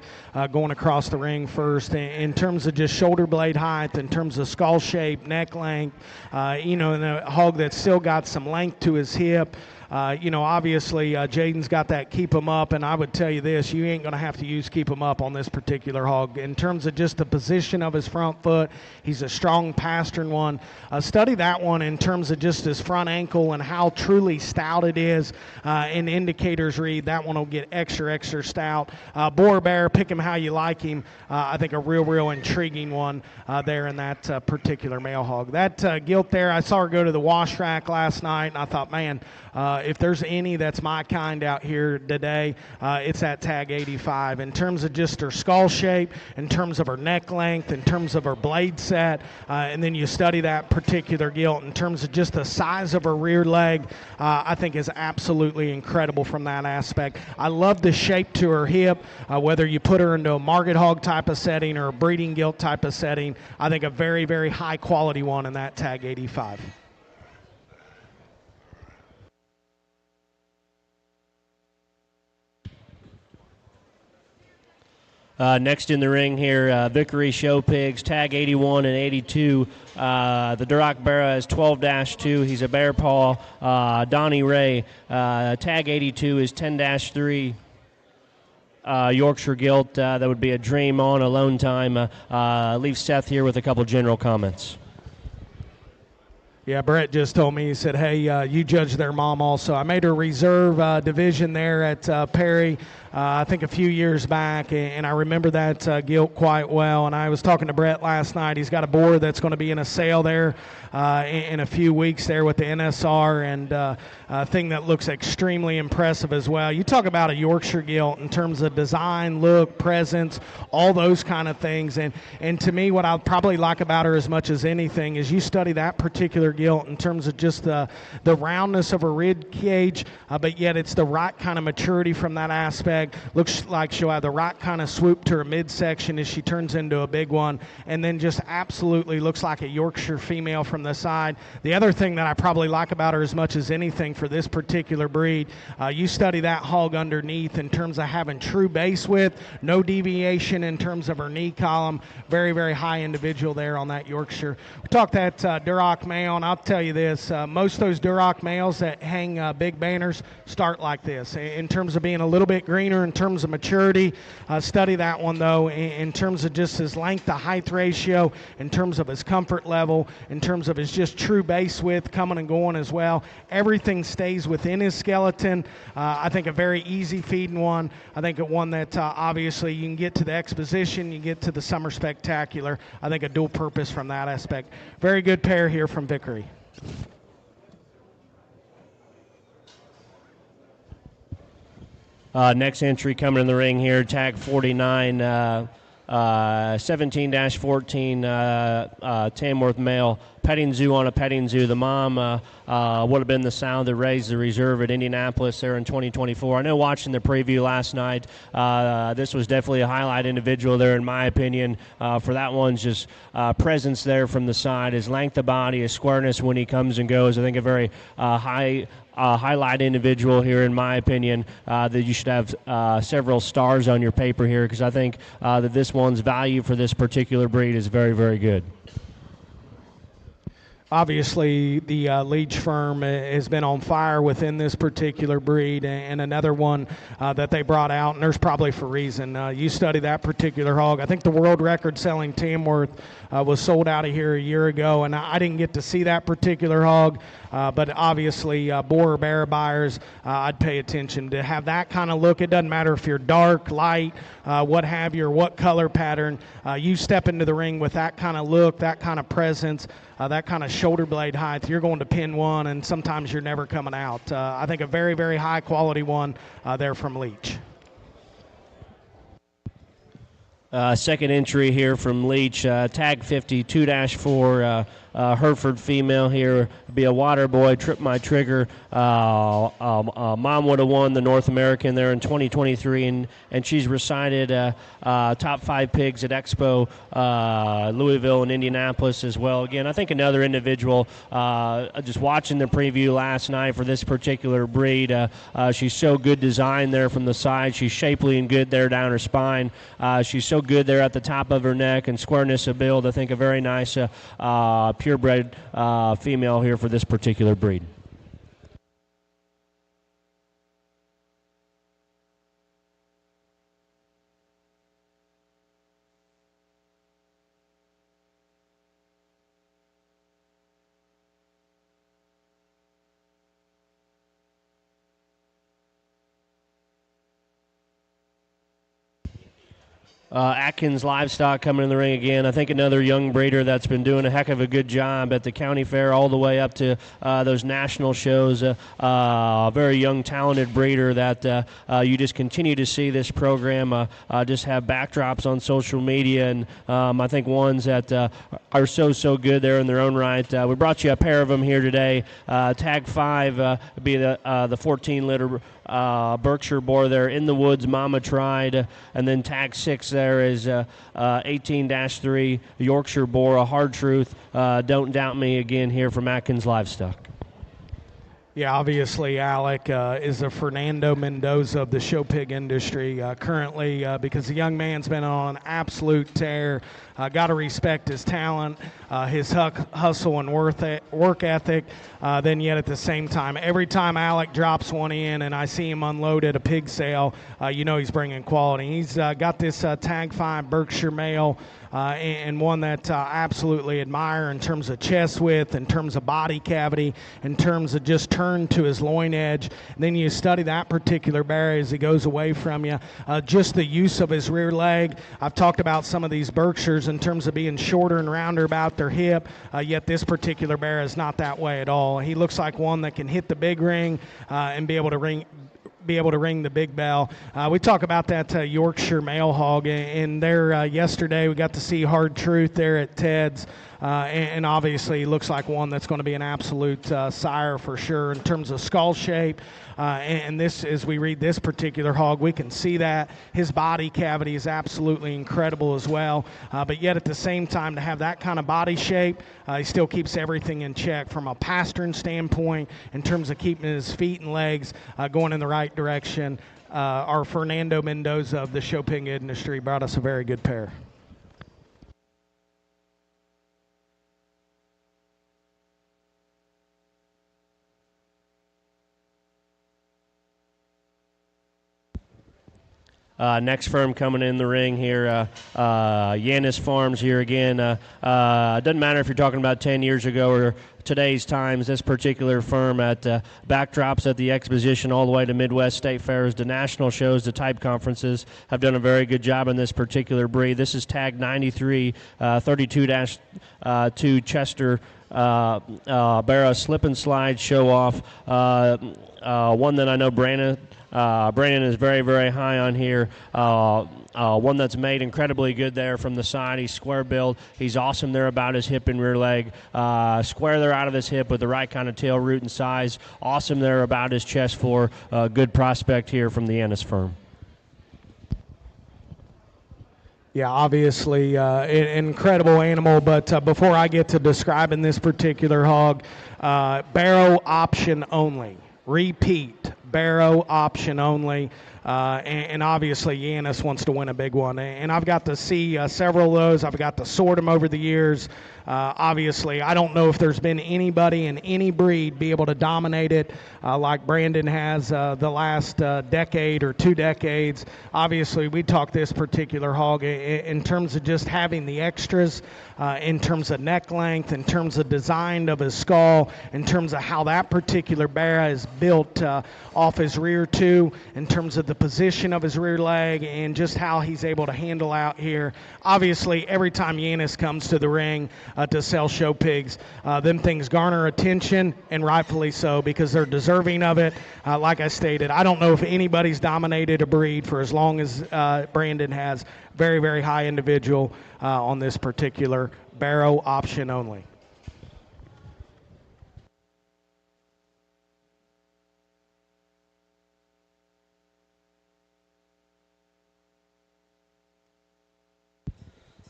going across the ring first in terms of just shoulder blade height, in terms of skull shape, neck length, and a hog that's still got some length to his hip. Obviously Jaden's got that keep him up, and I would tell you this, you ain't going to have to use keep him up on this particular hog. In terms of just the position of his front foot, he's a strong pastern one. Study that one in terms of just his front ankle and how truly stout it is, and indicators read that one will get extra stout. Boar Bear, pick him how you like him. I think a real intriguing one there in that particular male hog. That gilt there, I saw her go to the wash rack last night, and I thought, man, if there's any that's my kind out here today, it's that tag 85. In terms of just her skull shape, in terms of her neck length, in terms of her blade set, and then you study that particular gilt in terms of just the size of her rear leg, I think is absolutely incredible from that aspect. I love the shape to her hip, whether you put her into a market hog type of setting or a breeding gilt type of setting. I think a very high quality one in that tag 85. Next in the ring here, Vickery Show Pigs, tag 81 and 82. The Duroc Barra is 12-2. He's a bear paw. Donnie Ray, tag 82 is 10-3. Yorkshire gilt, that would be a Dream On Alone Time. Leave Seth here with a couple general comments. Yeah, Brett just told me, he said, hey, you judge their mom also. I made her reserve division there at Perry, I think a few years back, and I remember that gilt quite well. And I was talking to Brett last night. He's got a board that's going to be in a sale there in a few weeks there with the NSR, and a thing that looks extremely impressive as well. You talk about a Yorkshire gilt in terms of design, look, presence, all those kind of things. And to me, what I probably like about her as much as anything is you study that particular gilt in terms of just the roundness of her rib cage, but yet it's the right kind of maturity from that aspect. Looks like she'll have the right kind of swoop to her midsection as she turns into a big one, and then just absolutely looks like a Yorkshire female from the side. The other thing that I probably like about her as much as anything for this particular breed, you study that hog underneath in terms of having true base width, no deviation in terms of her knee column. Very, very high individual there on that Yorkshire. We talked that Duroc male, and I'll tell you this, most of those Duroc males that hang big banners start like this in terms of being a little bit greener in terms of maturity. Study that one though in terms of just his length to height ratio, in terms of his comfort level, in terms of his just true base width coming and going as well. Everything stays within his skeleton. I think a very easy feeding one. I think one that obviously you can get to the Exposition, you get to the Summer Spectacular. I think a dual purpose from that aspect. Very good pair here from Vickery. Next entry coming in the ring here, tag 49, 17-14, Tamworth male, petting zoo on a petting zoo. The mom would have been the sow that raised the reserve at Indianapolis there in 2024. I know watching the preview last night, this was definitely a highlight individual there in my opinion. For that one's just presence there from the side, his length of body, his squareness when he comes and goes. I think a very highlight individual here in my opinion, that you should have several stars on your paper here, because I think that this one's value for this particular breed is very, very good. Obviously, the Leach firm has been on fire within this particular breed, and another one that they brought out, and there's probably for reason. You study that particular hog. I think the world record selling Tamworth was sold out of here a year ago, and I didn't get to see that particular hog, but obviously boar or bear buyers, I'd pay attention to have that kind of look. It doesn't matter if you're dark, light, what have you, or what color pattern. You step into the ring with that kind of look, that kind of presence, that kind of shoulder blade height, you're going to pin one, and sometimes you're never coming out. I think a very, very high quality one there from Leach. Second entry here from Leach, tag 52-4, Hereford female here, be a water boy, trip my trigger. Mom would have won the North American there in 2023, and she's recited top 5 pigs at Expo, Louisville and Indianapolis as well. Again, I think another individual, just watching the preview last night for this particular breed, she's so good design there from the side. She's shapely and good there down her spine. She's so good there at the top of her neck and squareness of build. I think a very nice purebred female here for this particular breed. Atkins Livestock coming in the ring again. I think another young breeder that's been doing a heck of a good job at the county fair all the way up to those national shows. Very young, talented breeder that you just continue to see this program just have backdrops on social media, and I think ones that are so good there in their own right. We brought you a pair of them here today. Tag 5 be the 14-liter Berkshire boar there, In the Woods, Mama Tried, and then tag 6 there is 18-3 Yorkshire boar, A Hard Truth, Don't Doubt Me, again here from Atkins Livestock. Yeah, obviously Alec is the Fernando Mendoza of the show pig industry currently, because the young man's been on an absolute tear. Got to respect his talent, his hustle and work ethic. Then yet at the same time, every time Alec drops one in and I see him unload at a pig sale, you know he's bringing quality. He's got this tag 5 Berkshire male and one that I absolutely admire in terms of chest width, in terms of body cavity, in terms of just turn to his loin edge. And then you study that particular bear as he goes away from you. Just the use of his rear leg. I've talked about some of these Berkshires in terms of being shorter and rounder about their hip, yet this particular bear is not that way at all. He looks like one that can hit the big ring and be able to ring the big bell. We talk about that Yorkshire male hog, and there yesterday we got to see Hard Truth there at Ted's, and obviously looks like one that's going to be an absolute sire for sure in terms of skull shape. And this, as we read this particular hog, we can see that his body cavity is absolutely incredible as well. But yet at the same time, to have that kind of body shape, he still keeps everything in check from a pastern standpoint in terms of keeping his feet and legs going in the right direction. Our Fernando Mendoza of the show pig industry brought us a very good pair. Next firm coming in the ring here, Jan-10 Farms here again. It doesn't matter if you're talking about 10 years ago or today's times. This particular firm at backdrops at the Exposition all the way to Midwest State Fairs, the national shows, the type conferences, have done a very good job in this particular breed. This is tag 93, 32-2 Chester Barra slip and slide show off. One that I know Brandon is very, very high on here. One that's made incredibly good there from the side. He's square build. He's awesome there about his hip and rear leg. Square there out of his hip with the right kind of tail root and size. Awesome there about his chest floor. Good prospect here from the Jan-10 firm. Yeah, obviously an incredible animal, but before I get to describing this particular hog, barrow option only. Repeat, barrow option only. And obviously Jan-10 wants to win a big one. And I've got to see several of those. I've got to sort them over the years. Obviously, I don't know if there's been anybody in any breed be able to dominate it like Brandon has the last decade or 2 decades. Obviously, we talk this particular hog in terms of just having the extras, in terms of neck length, in terms of design of his skull, in terms of how that particular bear is built off his rear too, in terms of the position of his rear leg, and just how he's able to handle out here. Obviously, every time Jan-10 comes to the ring to sell show pigs, them things garner attention, and rightfully so, because they're deserving of it. Like I stated, I don't know if anybody's dominated a breed for as long as Brandon has. Very, very high individual on this particular barrow option only.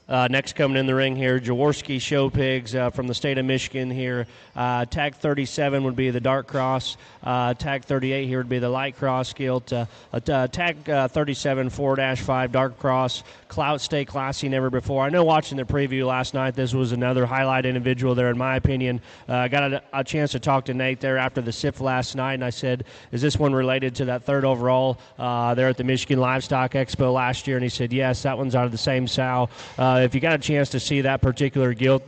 Next coming in the ring here, Jaworski Show Pigs from the state of Michigan here. Tag 37 would be the dark cross. Tag 38 here would be the light cross gilt. Tag 37 4-5 dark cross. Clout stay classy, never before. I know watching the preview last night, this was another highlight individual there in my opinion. Got a chance to talk to Nate there after the SIF last night, and I said, is this one related to that 3rd overall there at the Michigan Livestock Expo last year? And he said, yes, that one's out of the same sow. If you got a chance to see that particular gilt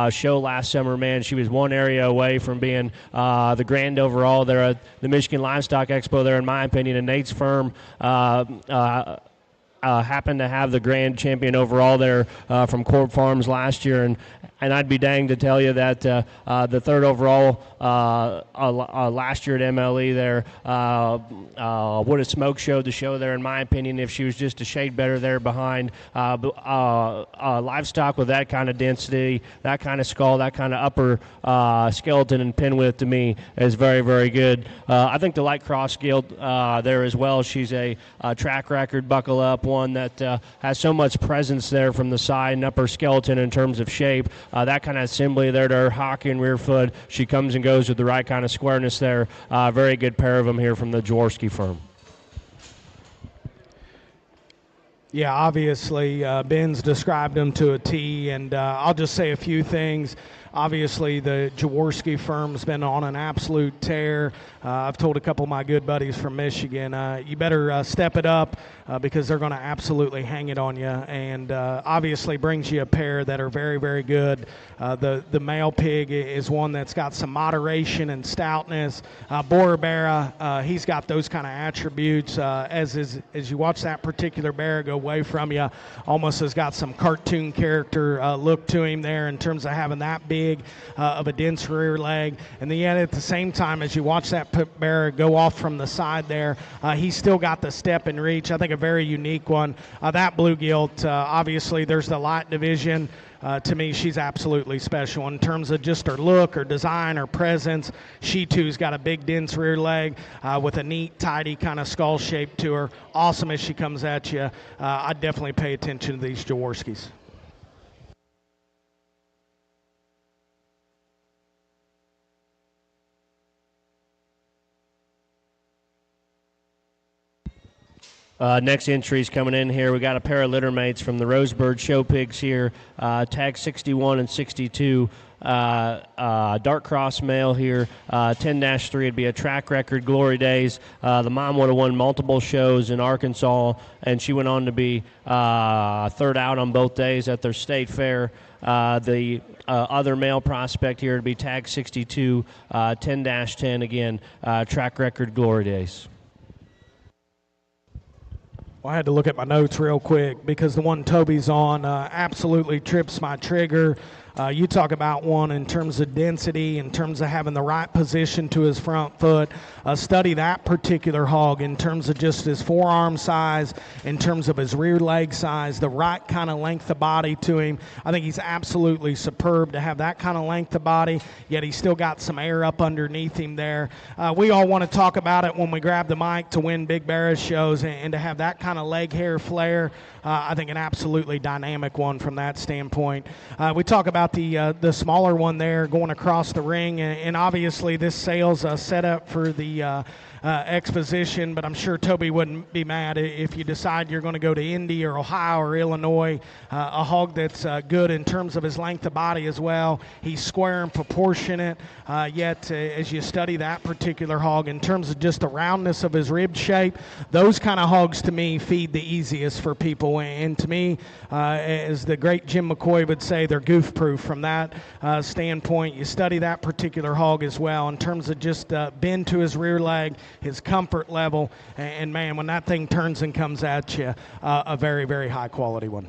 show last summer, man, she was one area away from being the grand overall there at the Michigan Livestock Expo there, in my opinion. And Nate's firm happened to have the grand champion overall there from Corp Farms last year, and I'd be danged to tell you that the 3rd overall last year at MLE there would have smoke showed the show there, in my opinion, if she was just a shade better there behind. Livestock with that kind of density, that kind of skull, that kind of upper skeleton and pin width to me is very, very good. I think the light cross gilt there as well. She's a track record buckle up, one that has so much presence there from the side and upper skeleton in terms of shape. That kind of assembly there to her hock and rear foot. She comes and goes with the right kind of squareness there. Very good pair of them here from the Jaworski firm. Yeah, obviously Ben's described them to a T, and I'll just say a few things. Obviously, the Jaworski firm's been on an absolute tear. I've told a couple of my good buddies from Michigan, you better step it up because they're going to absolutely hang it on you. And obviously brings you a pair that are very, very good. The male pig is one that's got some moderation and stoutness. Borabera, he's got those kind of attributes. As you watch that particular bear go away from you, almost has got some cartoon character look to him there in terms of having that big of a dense rear leg. And then yet at the same time, as you watch that bear go off from the side there, he's still got the step and reach. I think a very unique one. That blue gilt, obviously there's the light division. To me, she's absolutely special in terms of just her look, her design, her presence. She, too's got a big, dense rear leg with a neat, tidy kind of skull shape to her. Awesome as she comes at you. I'd definitely pay attention to these Jaworskis. Next entries coming in here. We got a pair of litter mates from the Rosebird Show Pigs here, tag 61 and 62. Dark cross male here, 10-3 would be a track record, Glory Days. The mom would have won multiple shows in Arkansas, and she went on to be third out on both days at their state fair. The other male prospect here would be tag 62, 10-10 again, track record, Glory Days. Well, I had to look at my notes real quick because the one Toby's on absolutely trips my trigger. You talk about one in terms of density, in terms of having the right position to his front foot. Study that particular hog in terms of just his forearm size, in terms of his rear leg size, the right kind of length of body to him. I think he's absolutely superb to have that kind of length of body, yet he's still got some air up underneath him there. We all want to talk about it when we grab the mic to win big Barris shows, and to have that kind of leg hair flare. I think an absolutely dynamic one from that standpoint. We talk about the smaller one there going across the ring, and obviously this sale's set up for the Exposition, but I'm sure Toby wouldn't be mad if you decide you're going to go to Indy or Ohio or Illinois. A hog that's good in terms of his length of body as well. He's square and proportionate, yet as you study that particular hog in terms of just the roundness of his rib shape, those kind of hogs to me feed the easiest for people. And to me, as the great Jim McCoy would say, they're goof proof from that standpoint. You study that particular hog as well in terms of just bend to his rear leg, his comfort level, and man, when that thing turns and comes at you, a very, very high quality one.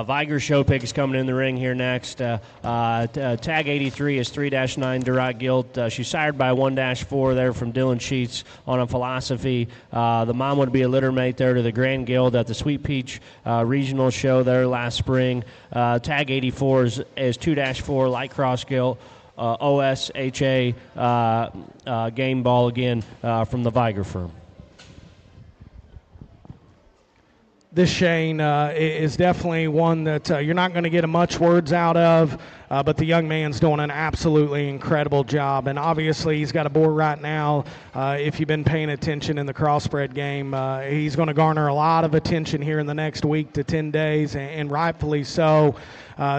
Viger Show Pig is coming in the ring here next. Tag 83 is 3-9 Durat Gilt. She's sired by 1-4 there from Dylan Sheets on a Philosophy. The mom would be a litter mate there to the Grand Guild at the Sweet Peach Regional Show there last spring. Tag 84 is 2-4 Light Cross Gilt. OSHA game ball again from the Viger firm. This Shane is definitely one that you're not going to get much words out of, but the young man's doing an absolutely incredible job. And obviously he's got a board right now. If you've been paying attention in the crossbred game, he's going to garner a lot of attention here in the next week to 10 days, and rightfully so.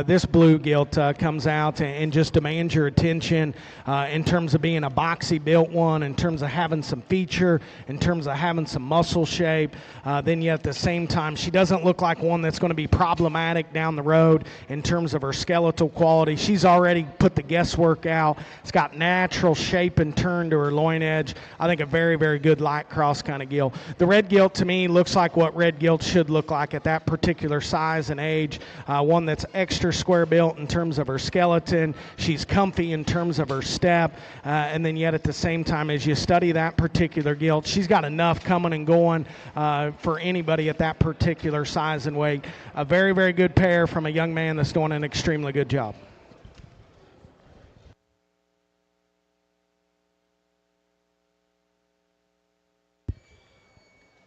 This blue gilt comes out and just demands your attention in terms of being a boxy built one, in terms of having some feature, in terms of having some muscle shape. Then yet at the same time, she doesn't look like one that's going to be problematic down the road in terms of her skeletal quality. She's already put the guesswork out. It's got natural shape and turn to her loin edge. I think a very, very good light cross kind of gilt. The red gilt to me looks like what red gilt should look like at that particular size and age. One that's extra square built in terms of her skeleton. She's comfy in terms of her step. And then yet at the same time, as you study that particular gilt, she's got enough coming and going for anybody at that particular size and weight. A very, very good pair from a young man that's doing an extremely good job.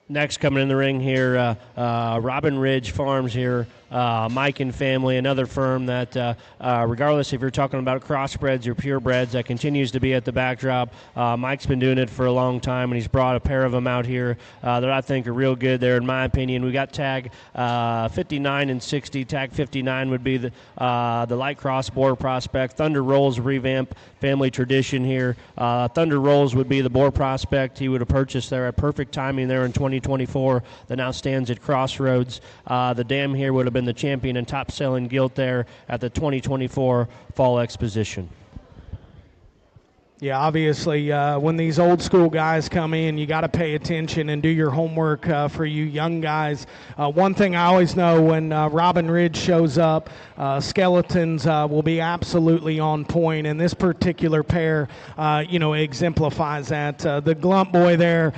Next, coming in the ring here, Robin Ridge Farms here, Mike and family, another firm that, regardless if you're talking about crossbreds or purebreds, that continues to be at the backdrop. Mike's been doing it for a long time, and he's brought a pair of them out here that I think are real good there, in my opinion. We got tag 59 and 60. Tag 59 would be the light crossboar prospect. Thunder Rolls revamp, family tradition here. Thunder Rolls would be the boar prospect he would have purchased there at perfect timing there in 2024 that now stands at Crossroads. The dam here would have been the champion and top-selling gilt there at the 2024 Fall Exposition. Yeah, obviously, when these old school guys come in, you got to pay attention and do your homework for you young guys. One thing I always know when Robin Ridge shows up, skeletons will be absolutely on point, and this particular pair, exemplifies that. The Glump boy there,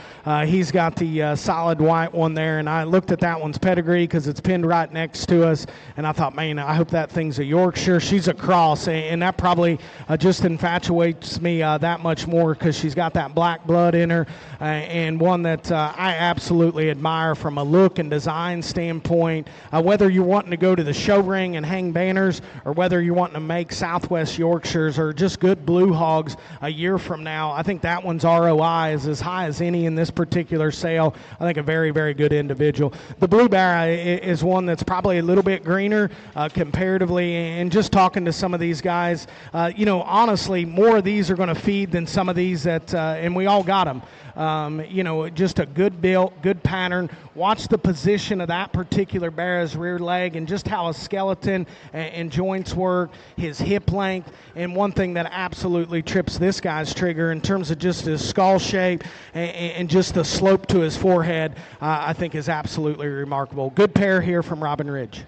he's got the solid white one there, and I looked at that one's pedigree because it's pinned right next to us, and I thought, man, I hope that thing's a Yorkshire. She's a cross, and that probably just infatuates me that much more because she's got that black blood in her, and one that I absolutely admire from a look and design standpoint. Whether you're wanting to go to the show ring and hang banners, or whether you're wanting to make Southwest Yorkshires or just good blue hogs a year from now, I think that one's ROI is as high as any in this particular sale. I think a very, very good individual. The Blue Bear is one that's probably a little bit greener comparatively, and just talking to some of these guys, honestly, more of these are going to feed than some of these that, and we all got them. Just a good built, good pattern. Watch the position of that particular bear's rear leg and just how his skeleton and joints work, his hip length, and one thing that absolutely trips this guy's trigger in terms of just his skull shape and just the slope to his forehead, I think is absolutely remarkable. Good pair here from Robin Ridge.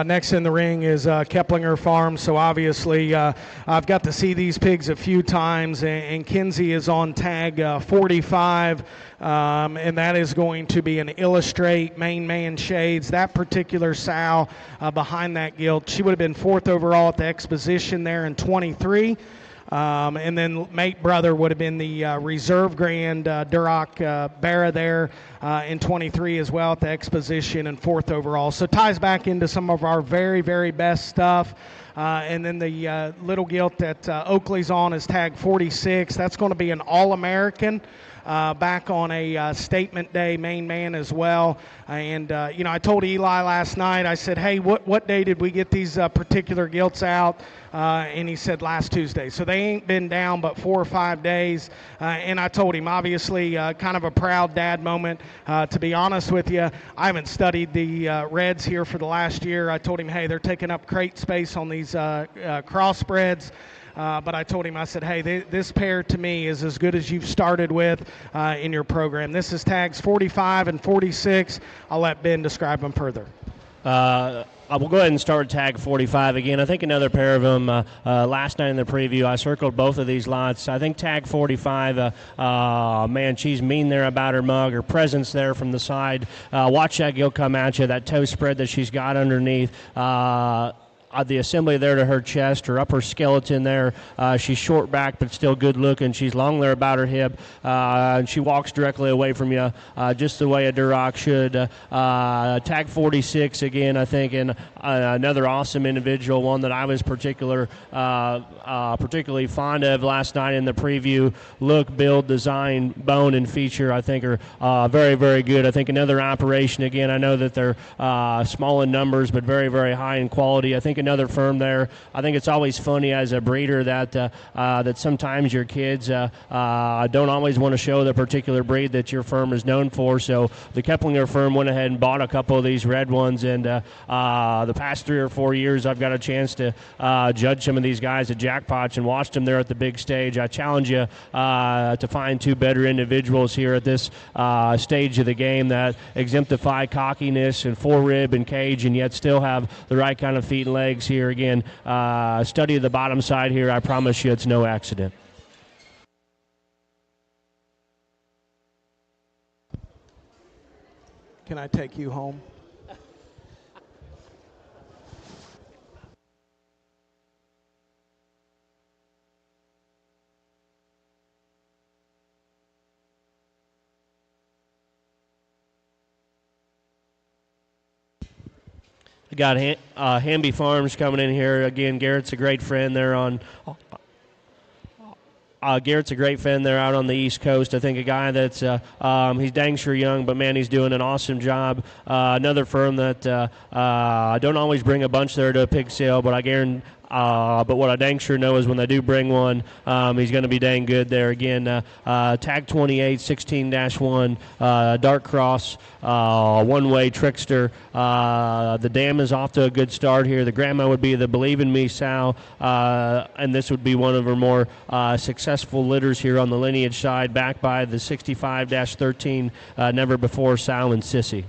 Next in the ring is Keplinger Farms. So obviously I've got to see these pigs a few times, and Kinsey is on tag 45, and that is going to be an Illustrate main man shades. That particular sow behind that gilt, she would have been 4th overall at the Exposition there in 23. And then mate brother would have been the reserve grand Duroc Barra there in 23 as well at the Exposition and 4th overall. So ties back into some of our very, very best stuff. And then the little gilt that Oakley's on is tag 46. That's going to be an All-American. Back on a statement day main man as well. And, I told Eli last night, I said, hey, what day did we get these particular gilts out? And he said last Tuesday. So they ain't been down but 4 or 5 days. And I told him, obviously, kind of a proud dad moment. To be honest with you, I haven't studied the Reds here for the last year. I told him, hey, they're taking up crate space on these crossbreds. But I told him, I said, hey, this pair to me is as good as you've started with in your program. This is tags 45 and 46. I'll let Ben describe them further. I will go ahead and start tag 45 again. I think another pair of them last night in the preview. I circled both of these lots. I think tag 45, man, she's mean there about her mug. Her presence there from the side. Watch that gilt come at you, that toe spread that she's got underneath. The assembly there to her chest, her upper skeleton there. She's short back but still good looking. She's long there about her hip. And she walks directly away from you just the way a Duroc should. Tag 46 again, I think, and another awesome individual, one that I was particularly fond of last night in the preview. Look, build, design, bone, and feature, I think, are very, very good. I think another operation, again, I know that they're small in numbers but very, very high in quality. I think another firm there. I think it's always funny as a breeder that that sometimes your kids don't always want to show the particular breed that your firm is known for. So the Keplinger firm went ahead and bought a couple of these red ones, and the past 3 or 4 years I've got a chance to judge some of these guys at Jackpots and watched them there at the big stage. I challenge you to find 2 better individuals here at this stage of the game that exemplify cockiness and forerib and cage, and yet still have the right kind of feet and legs here. Again, study the bottom side here. I promise you it's no accident. Can I take you home? We got Hamby Farms coming in here. Again, Garrett's a great friend there on Garrett's a great friend there out on the East Coast. I think a guy that's he's dang sure young, but man, he's doing an awesome job. Another firm that I don't always bring a bunch there to a pig sale, but I guarantee. But what I dang sure know is when they do bring one, he's going to be dang good there. Again, tag 28, 16-1, dark cross, one-way trickster. The dam is off to a good start here. The grandma would be the Believe in Me sow, and this would be one of her more successful litters here on the lineage side, backed by the 65-13, never before sow and sissy.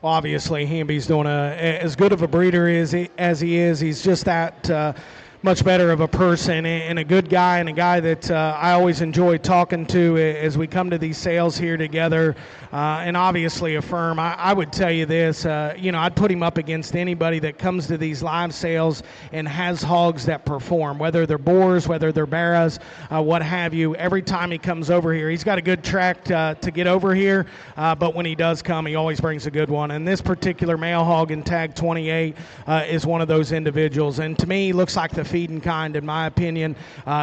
Obviously, Hamby's doing as good of a breeder as he is. He's just that much better of a person and a good guy, and a guy that I always enjoy talking to as we come to these sales here together. And obviously a firm, I would tell you this, I'd put him up against anybody that comes to these live sales and has hogs that perform, whether they're boars, whether they're barras, what have you. Every time he comes over here, he's got a good track to get over here, but when he does come, he always brings a good one. And this particular male hog in tag 28 is one of those individuals. And to me, he looks like the feeding kind, in my opinion,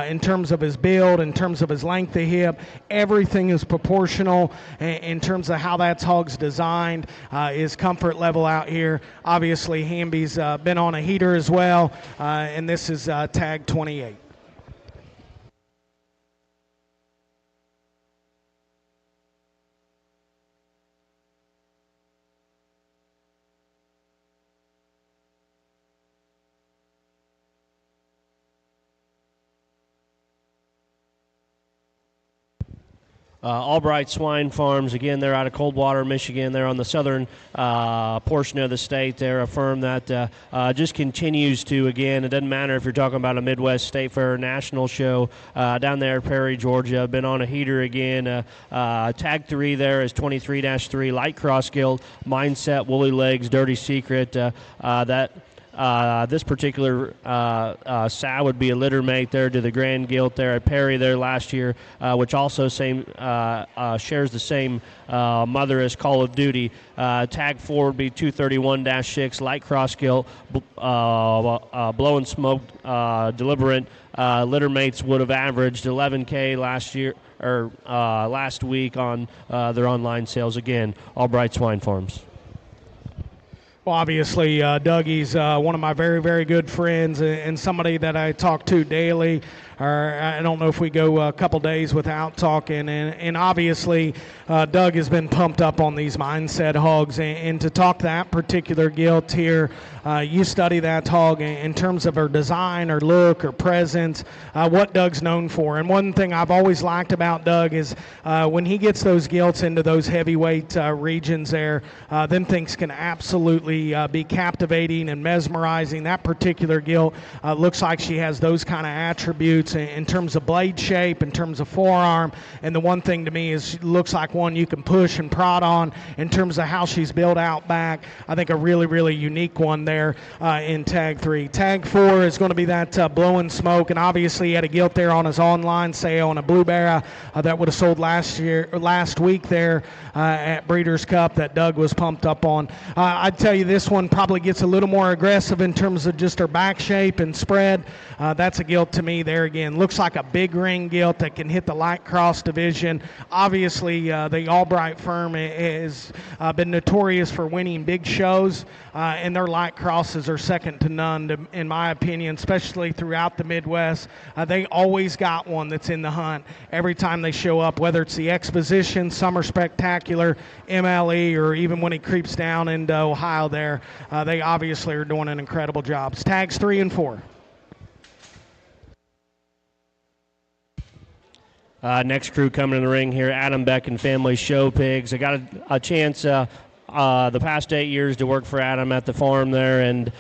in terms of his build, in terms of his length of hip. Everything is proportional in terms of how that hog's designed, his comfort level out here. Obviously, Hamby's been on a heater as well, and this is tag 28. Albright Swine Farms, again, they're out of Coldwater, Michigan. They're on the southern portion of the state. They're a firm that just continues to, again, it doesn't matter if you're talking about a Midwest State Fair national show down there at Perry, Georgia. Been on a heater again. Tag 3 there is 23-3, light cross gilt, mindset, woolly legs, dirty secret. This particular sow would be a litter mate there to the Grand Gilt there at Perry there last year, which also shares the same mother as Call of Duty. Tag 4 would be 231-6, light cross gilt, blow and smoke, deliberate. Litter mates would have averaged 11K last year or last week on their online sales. Again, Albright Swine Farms. Well, obviously, Dougie's one of my very, very good friends and somebody that I talk to daily. Or I don't know if we go a couple days without talking. And obviously, Doug has been pumped up on these mindset hogs. And to talk that particular gilt here, you study that hog in terms of her design, her look, her presence, what Doug's known for. And one thing I've always liked about Doug is when he gets those gilts into those heavyweight regions there, then things can absolutely be captivating and mesmerizing. That particular gilt looks like she has those kind of attributes in terms of blade shape, in terms of forearm. And the one thing to me is she looks like one you can push and prod on in terms of how she's built out back. I think a really, really unique one there in tag 3. Tag 4 is going to be that blowing smoke, and obviously he had a gilt there on his online sale on a Blue Bear that would have sold last week there at Breeders' Cup that Doug was pumped up on. I'd tell you this one probably gets a little more aggressive in terms of just her back shape and spread. That's a gilt to me there again. again, looks like a big ring gilt that can hit the light cross division. Obviously, the Albright firm has been notorious for winning big shows, and their light crosses are second to none, in my opinion, especially throughout the Midwest. They always got one that's in the hunt every time they show up, whether it's the Exposition, Summer Spectacular, MLE, or even when he creeps down into Ohio there. They obviously are doing an incredible job. It's tags 3 and 4. Next crew coming in the ring here, Adam Beck and Family Show Pigs. I got a chance the past 8 years to work for Adam at the farm there, and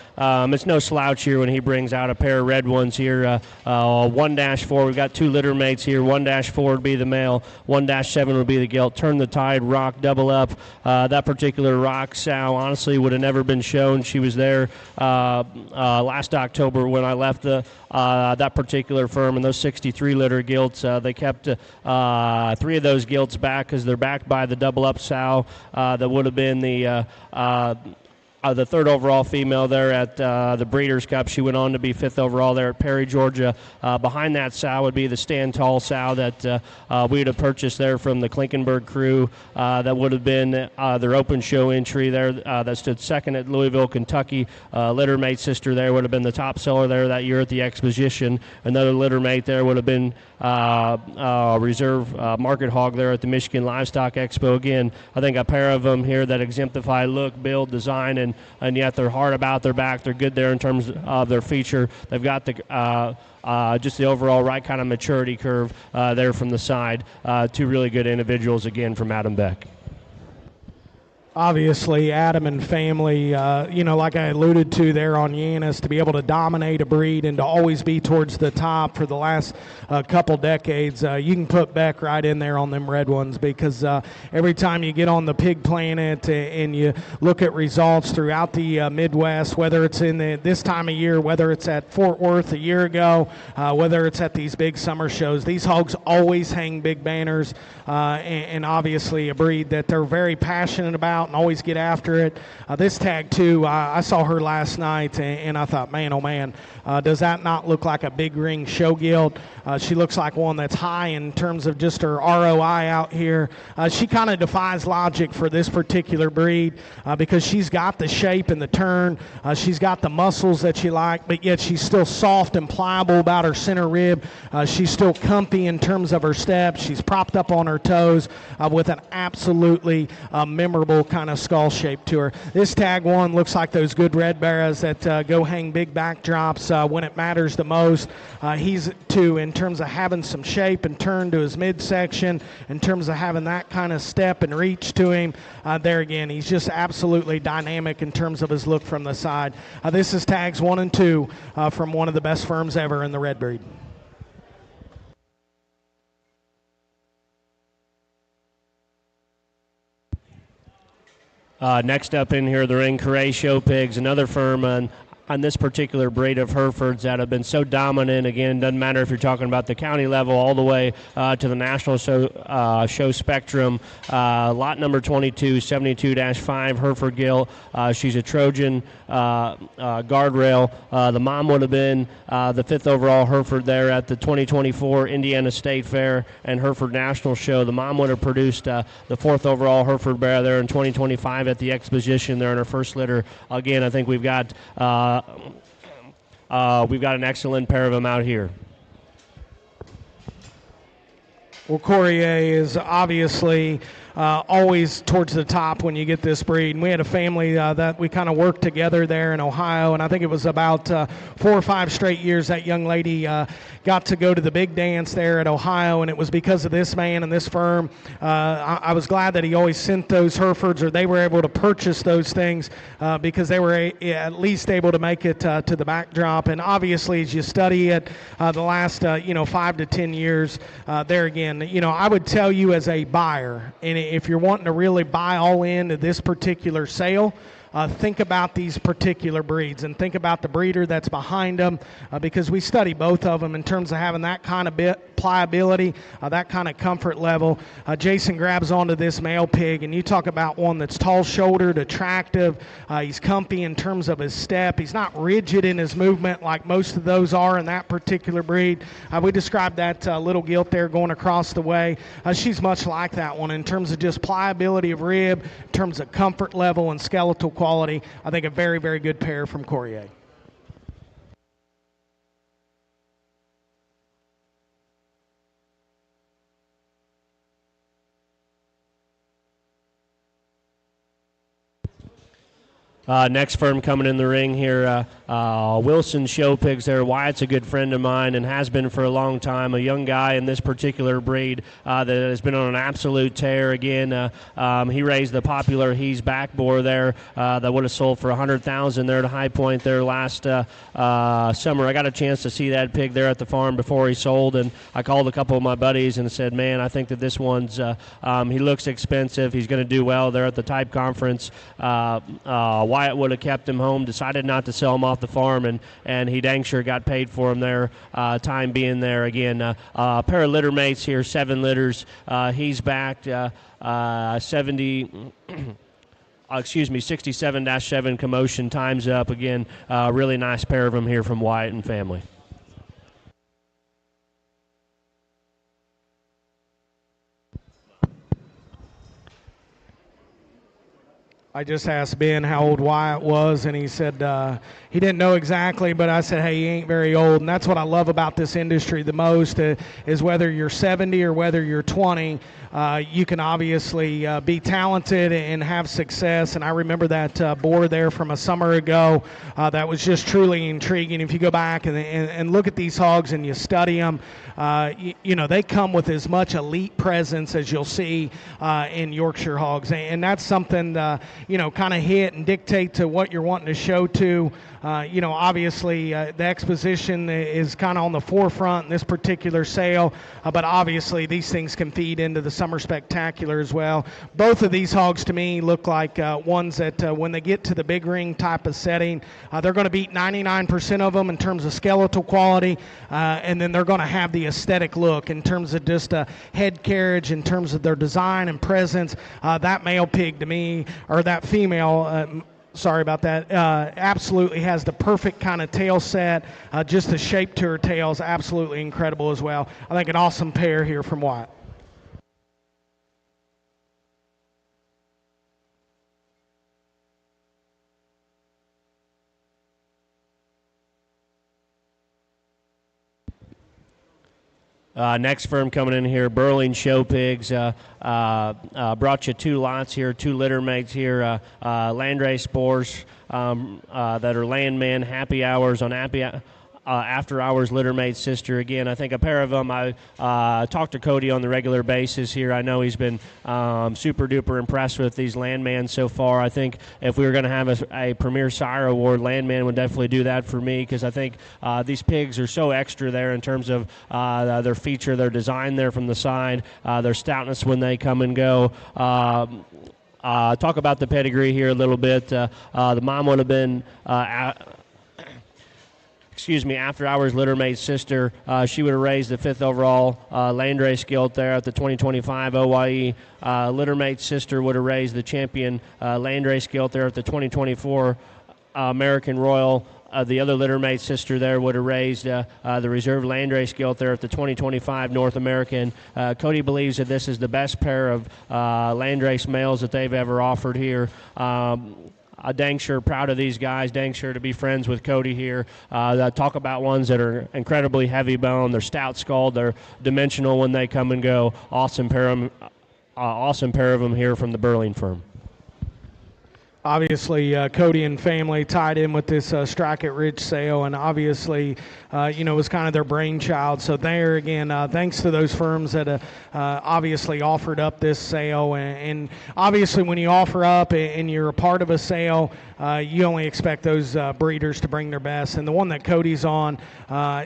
it's no slouch here when he brings out a pair of red ones here. 1-4, we've got 2 litter mates here. 1-4 would be the male, 1-7 would be the gilt. Turn the Tide, Rock, double up. That particular Rock sow honestly would have never been shown. She was there last October when I left that particular firm, and those 63 litter gilts, they kept 3 of those gilts back because they're backed by the double up sow that would have been the 3rd overall female there at the Breeders' Cup. She went on to be 5th overall there at Perry, Georgia. Behind that sow would be the Stand Tall sow that we would have purchased there from the Klinkenberg crew. That would have been their open show entry there that stood 2nd at Louisville, Kentucky. Littermate sister there would have been the top seller there that year at the Exposition. Another littermate there would have been reserve market hog there at the Michigan Livestock Expo. Again, I think a pair of them here that exemplify look, build, design, and yet they're hard about their back. They're good there in terms of their feature. They've got the just the overall right kind of maturity curve there from the side. 2 really good individuals again from Adam Beck. Obviously, Adam and Family, like I alluded to there on Yanis, to be able to dominate a breed and to always be towards the top for the last couple decades, you can put Beck right in there on them red ones, because every time you get on the pig planet and you look at results throughout the Midwest, whether it's in this time of year, whether it's at Fort Worth a year ago, whether it's at these big summer shows, these hogs always hang big banners, and obviously a breed that they're very passionate about and always get after it. This tag too, I saw her last night and I thought, man, oh man, does that not look like a big ring show gilt? She looks like one that's high in terms of just her ROI out here. She kind of defies logic for this particular breed because she's got the shape and the turn. She's got the muscles that you like, but yet she's still soft and pliable about her center rib. She's still comfy in terms of her steps. She's propped up on her toes with an absolutely memorable kind of skull shape to her. This tag 1 looks like those good red barras that go hang big backdrops when it matters the most. He's 2 in terms of having some shape and turn to his midsection, in terms of having that kind of step and reach to him. There again, he's just absolutely dynamic in terms of his look from the side. This is tags 1 and 2 from one of the best firms ever in the red breed. Next up in here, the ring, Carre Show Pigs, another firm on this particular breed of Herefords that have been so dominant. Again, doesn't matter if you're talking about the county level all the way to the national show spectrum. Lot number 22, 72-5, Hereford gilt. She's a Trojan guardrail. The mom would have been the 5th overall Hereford there at the 2024 Indiana State Fair and Hereford National Show. The mom would have produced the 4th overall Hereford bear there in 2025 at the Exposition there in her first litter. Again, I think we've got an excellent pair of them out here. Well, Courier is obviously always towards the top when you get this breed. And we had a family that we kind of worked together there in Ohio, and I think it was about 4 or 5 straight years that young lady got to go to the big dance there at Ohio, and it was because of this man and this firm. I was glad that he always sent those Herefords, or they were able to purchase those things because they were at least able to make it to the backdrop. And obviously, as you study it the last 5 to 10 years, there again, I would tell you as a buyer, and if you're wanting to really buy all into this particular sale, think about these particular breeds and think about the breeder that's behind them because we study both of them in terms of having that kind of pliability, that kind of comfort level. Jason grabs onto this male pig, and you talk about one that's tall-shouldered, attractive. He's comfy in terms of his step. He's not rigid in his movement like most of those are in that particular breed. We described that little gilt there going across the way. She's much like that one in terms of just pliability of rib, in terms of comfort level and skeletal quality. I think a very, very good pair from Corrier. Next firm coming in the ring here, Wilson Show Pigs there. Wyatt's a good friend of mine and has been for a long time. A young guy in this particular breed that has been on an absolute tear. Again, he raised the popular He's Back boar there that would have sold for $100,000 there to High Point there last summer. I got a chance to see that pig there at the farm before he sold, and I called a couple of my buddies and said, man, I think that this one's, he looks expensive. He's going to do well there at the type conference. Wyatt would have kept him home, decided not to sell him off the farm, and he dang sure got paid for him there, time being there. Again, a pair of litter mates here, 7 litters. He's backed 67-7 commotion, time's up. Again, really nice pair of them here from Wyatt and family. I just asked Ben how old Wyatt was, and he said he didn't know exactly, but I said, hey, he ain't very old. And that's what I love about this industry the most, is whether you're 70 or whether you're 20, you can obviously be talented and have success. And I remember that boar there from a summer ago that was just truly intriguing. If you go back and look at these hogs and you study them, you know, they come with as much elite presence as you'll see in Yorkshire hogs. And that's something, you know, kind of hit and dictate to what you're wanting to show to. You know, obviously the Exposition is kind of on the forefront in this particular sale, but obviously these things can feed into the Summer Spectacular as well. Both of these hogs to me look like ones that when they get to the big ring type of setting, they're going to beat 99% of them in terms of skeletal quality, and then they're going to have the aesthetic look in terms of just a head carriage, in terms of their design and presence. That male pig to me, or that female, sorry about that, absolutely has the perfect kind of tail set. Just the shape to her tail is absolutely incredible as well. I think an awesome pair here from Wyatt. Next firm coming in here, Berling Show Pigs. Brought you 2 lots here, 2 litter mates here, landrace boars that are landman, happy hours on after hours litter mate sister. Again, I think a pair of them. I talk to Cody on the regular basis here. I know he's been super duper impressed with these landmans so far. I think if we were going to have a Premier Sire Award, Landman would definitely do that for me, because I think these pigs are so extra there in terms of their feature, their design there from the side, their stoutness when they come and go. Talk about the pedigree here a little bit. The mom would have been after hours litter mate sister. She would have raised the 5th overall landrace gilt there at the 2025 OYE. Litter mate sister would have raised the champion landrace gilt there at the 2024 American Royal. The other litter mate sister there would have raised the reserve landrace gilt there at the 2025 North American. Cody believes that this is the best pair of landrace males that they've ever offered here. Dang sure proud of these guys, dang sure to be friends with Cody here. Talk about ones that are incredibly heavy bone, they're stout skulled, they're dimensional when they come and go. Awesome pair of them here from the Berling firm. Obviously, Cody and family tied in with this Strike It Rich sale, and obviously, you know, it was kind of their brainchild. So there again, thanks to those firms that obviously offered up this sale. And obviously, when you offer up and you're a part of a sale, you only expect those breeders to bring their best. And the one that Cody's on,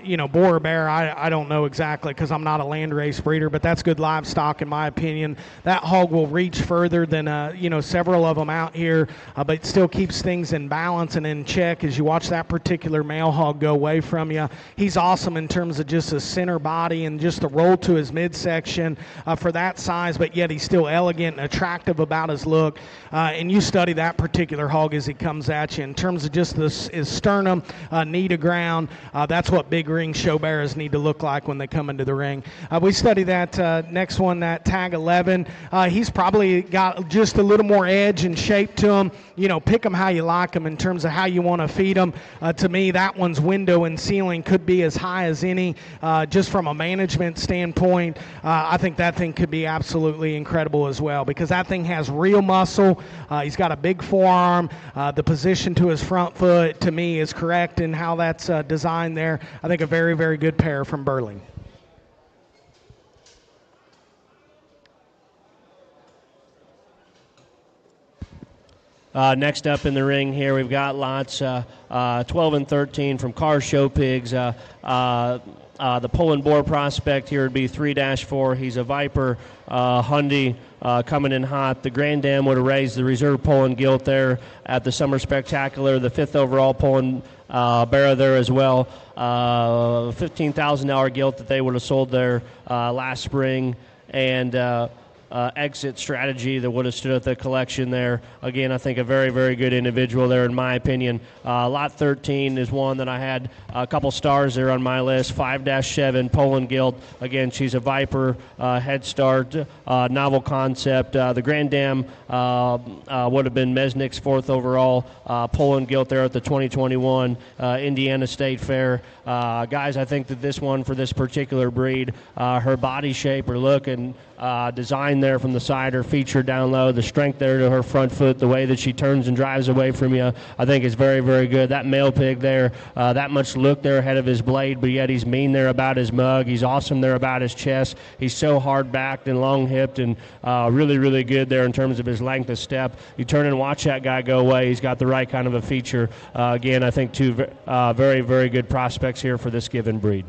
you know, boar or bear, I don't know exactly because I'm not a landrace breeder, but that's good livestock in my opinion. That hog will reach further than, you know, several of them out here. but still keeps things in balance and in check as you watch that particular male hog go away from you. He's awesome in terms of just his center body and just the roll to his midsection for that size, but yet he's still elegant and attractive about his look. And you study that particular hog as he comes at you in terms of just his sternum, knee to ground. That's what big ring show bearers need to look like when they come into the ring. We study that next one, that tag 11. He's probably got just a little more edge and shape to him. You know, pick him how you like him in terms of how you want to feed him. To me, that one's window and ceiling could be as high as any. Just from a management standpoint, I think that thing could be absolutely incredible as well, because that thing has real muscle. He's got a big forearm. The position to his front foot, to me, is correct in how that's designed there. I think a very, very good pair from Berling. Next up in the ring here, we've got lots 12 and 13 from Carr Show Pigs. The pull and bore prospect here would be 3-4. He's a Viper Hyundai coming in hot. The Grand Dam would have raised the reserve pull and gilt there at the Summer Spectacular. The 5th overall pull and bearer there as well. $15,000 gilt that they would have sold there last spring. And exit strategy that would have stood at the collection there. Again, I think a very, very good individual there in my opinion. Lot 13 is one that I had a couple stars there on my list. 5-7, Poland Gilt. Again, she's a Viper, head start, novel concept. The Grand Dam would have been Mesnick's 4th overall. Poland Gilt there at the 2021 Indiana State Fair. Guys, I think that this one for this particular breed, her body shape, her look, and design there from the side, her feature down low, the strength there to her front foot, the way that she turns and drives away from you, I think is very, very good. That male pig there, that much look there ahead of his blade, but yet he's mean there about his mug. He's awesome there about his chest. He's so hard-backed and long-hipped and really, really good there in terms of his length of step. You turn and watch that guy go away. He's got the right kind of a feature. Again, I think two very, very good prospects here for this given breed.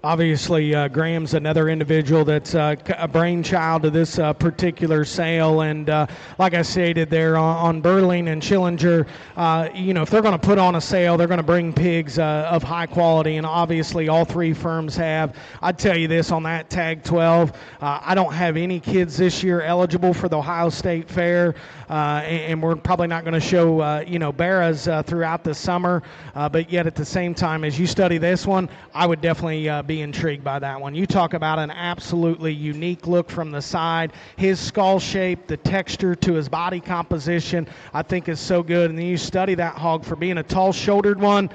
Obviously, Graham's another individual that's a brainchild of this particular sale. And like I stated there on Berling and Schillinger, if they're going to put on a sale, they're going to bring pigs of high quality. And obviously, all three firms have. I'd tell you this on that tag 12, I don't have any kids this year eligible for the Ohio State Fair. And we're probably not going to show, Barras throughout the summer. But yet at the same time, as you study this one, I would definitely be intrigued by that one. You talk about an absolutely unique look from the side. His skull shape, the texture to his body composition, I think is so good. And then you study that hog for being a tall-shouldered one.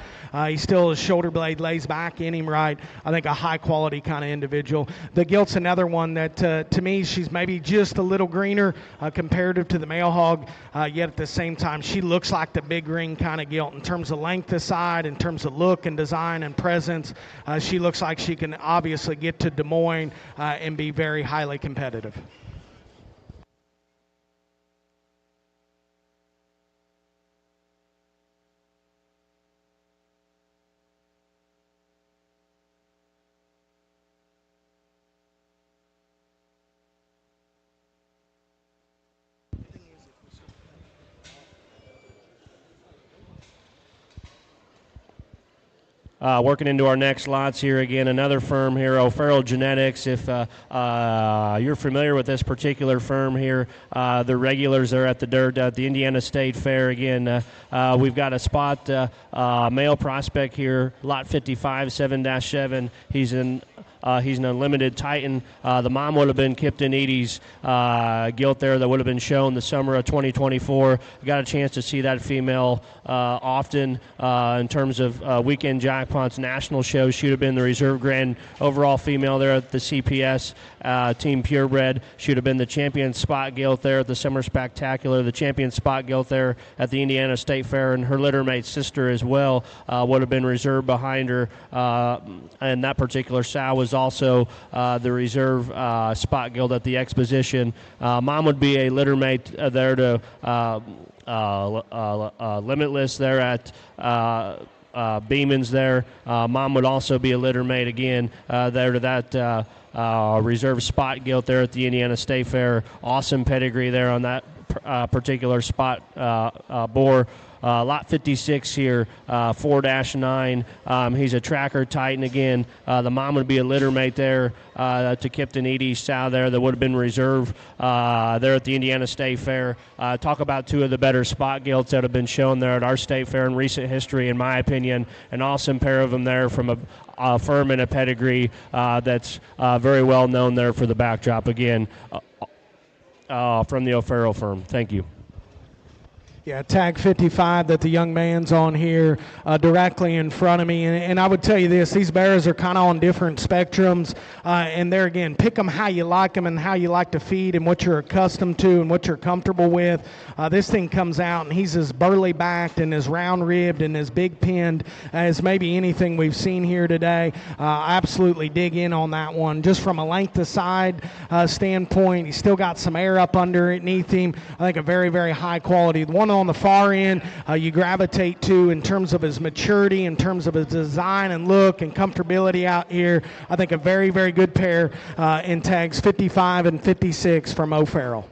He still, his shoulder blade lays back in him right. I think a high-quality kind of individual. The gilt's another one that, to me, she's maybe just a little greener comparative to the male hog, yet at the same time, she looks like the big ring kind of gilt in terms of length of side, in terms of look and design and presence. She looks like she can obviously get to Des Moines and be very highly competitive. Working into our next lots here again, another firm here, O'Farrell Genetics. If you're familiar with this particular firm here, the regulars are at the Indiana State Fair. Again, we've got a spot male prospect here, lot 55, 7-7. He's an unlimited Titan. The mom would have been Kipton Edie's gilt there that would have been shown the summer of 2024. Got a chance to see that female often in terms of weekend jackpots, national shows. She would have been the reserve grand overall female there at the CPS Team Purebred. She would have been the champion spot gilt there at the Summer Spectacular, the champion spot gilt there at the Indiana State Fair, and her littermate sister as well would have been reserved behind her. And that particular sow was also the reserve spot gilt at the Exposition. Mom would be a littermate there to Limitless there at Beeman's there. Mom would also be a littermate again there to that reserve spot gilt there at the Indiana State Fair. Awesome pedigree there on that particular spot boar. Lot 56 here, 4-9. He's a tracker Titan again. The mom would be a litter mate there to Kipton Edie's sow there that would have been reserved there at the Indiana State Fair. Talk about two of the better spot gilts that have been shown there at our state fair in recent history, in my opinion. An awesome pair of them there from a firm and a pedigree that's very well known there for the backdrop again from the O'Farrell firm. Thank you. Yeah, tag 55 that the young man's on here directly in front of me. And I would tell you this, these bears are kind of on different spectrums. And there again, pick them how you like them and how you like to feed and what you're accustomed to and what you're comfortable with. This thing comes out and he's as burly backed and as round ribbed and as big pinned as maybe anything we've seen here today. Absolutely dig in on that one. Just from a length of side standpoint, he's still got some air up underneath him. I think a very, very high quality. The one on the far end you gravitate to in terms of his maturity, in terms of his design and look and comfortability out here. I think a very, very good pair in tags 55 and 56 from O'Farrell.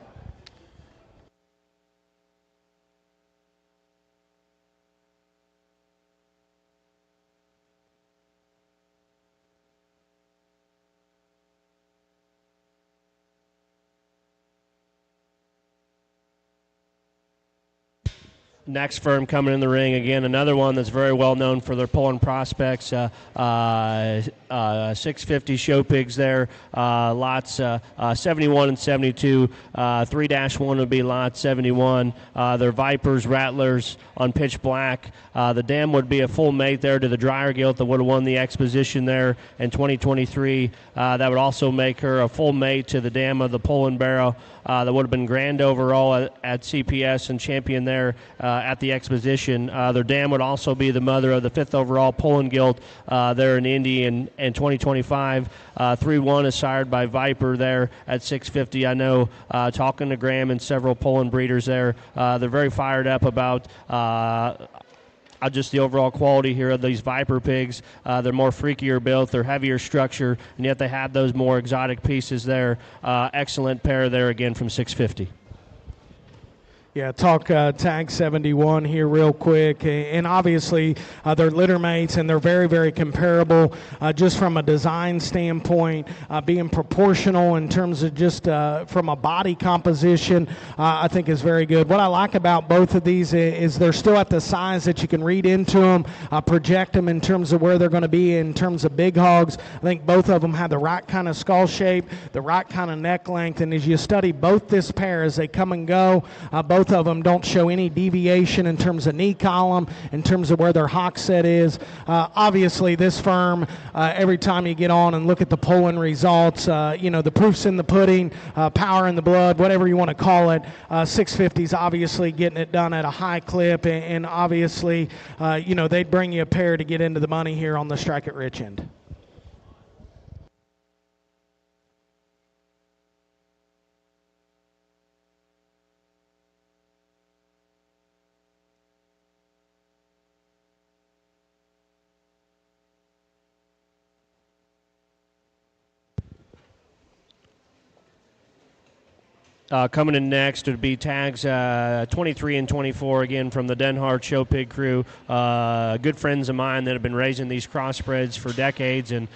Next firm coming in the ring, again, another one that's very well known for their pulling prospects. 650 show pigs there, lots 71 and 72. 3-1 would be lot 71. They're Vipers, Rattlers on pitch black. The dam would be a full mate there to the Dryer Gilt that would have won the Exposition there in 2023. That would also make her a full mate to the dam of the Pulling Barrow. That would have been grand overall at CPS and champion there at the Exposition. Their dam would also be the mother of the 5th overall Pulling Gilt there in Indy in 2025. 3-1 is sired by Viper there at 650. I know talking to Grahm and several Pulling breeders there, they're very fired up about just the overall quality here of these Viper pigs. They're more freakier built, they're heavier structure, and yet they have those more exotic pieces there. Excellent pair there again from 650. Yeah, talk tag 71 here real quick. And obviously, they're litter mates, and they're very, very comparable just from a design standpoint, being proportional in terms of just from a body composition, I think is very good. What I like about both of these is they're still at the size that you can read into them, project them in terms of where they're going to be in terms of big hogs. I think both of them have the right kind of skull shape, the right kind of neck length, and as you study both this pair as they come and go, both of them don't show any deviation in terms of knee column, in terms of where their hock set is. Obviously, this firm, every time you get on and look at the polling results, the proof's in the pudding, power in the blood, whatever you want to call it. 650's obviously getting it done at a high clip, and obviously, they'd bring you a pair to get into the money here on the Strike at Rich end. Coming in next would be tags 23 and 24, again from the Denhart Show Pig crew. Good friends of mine that have been raising these crossbreds for decades, and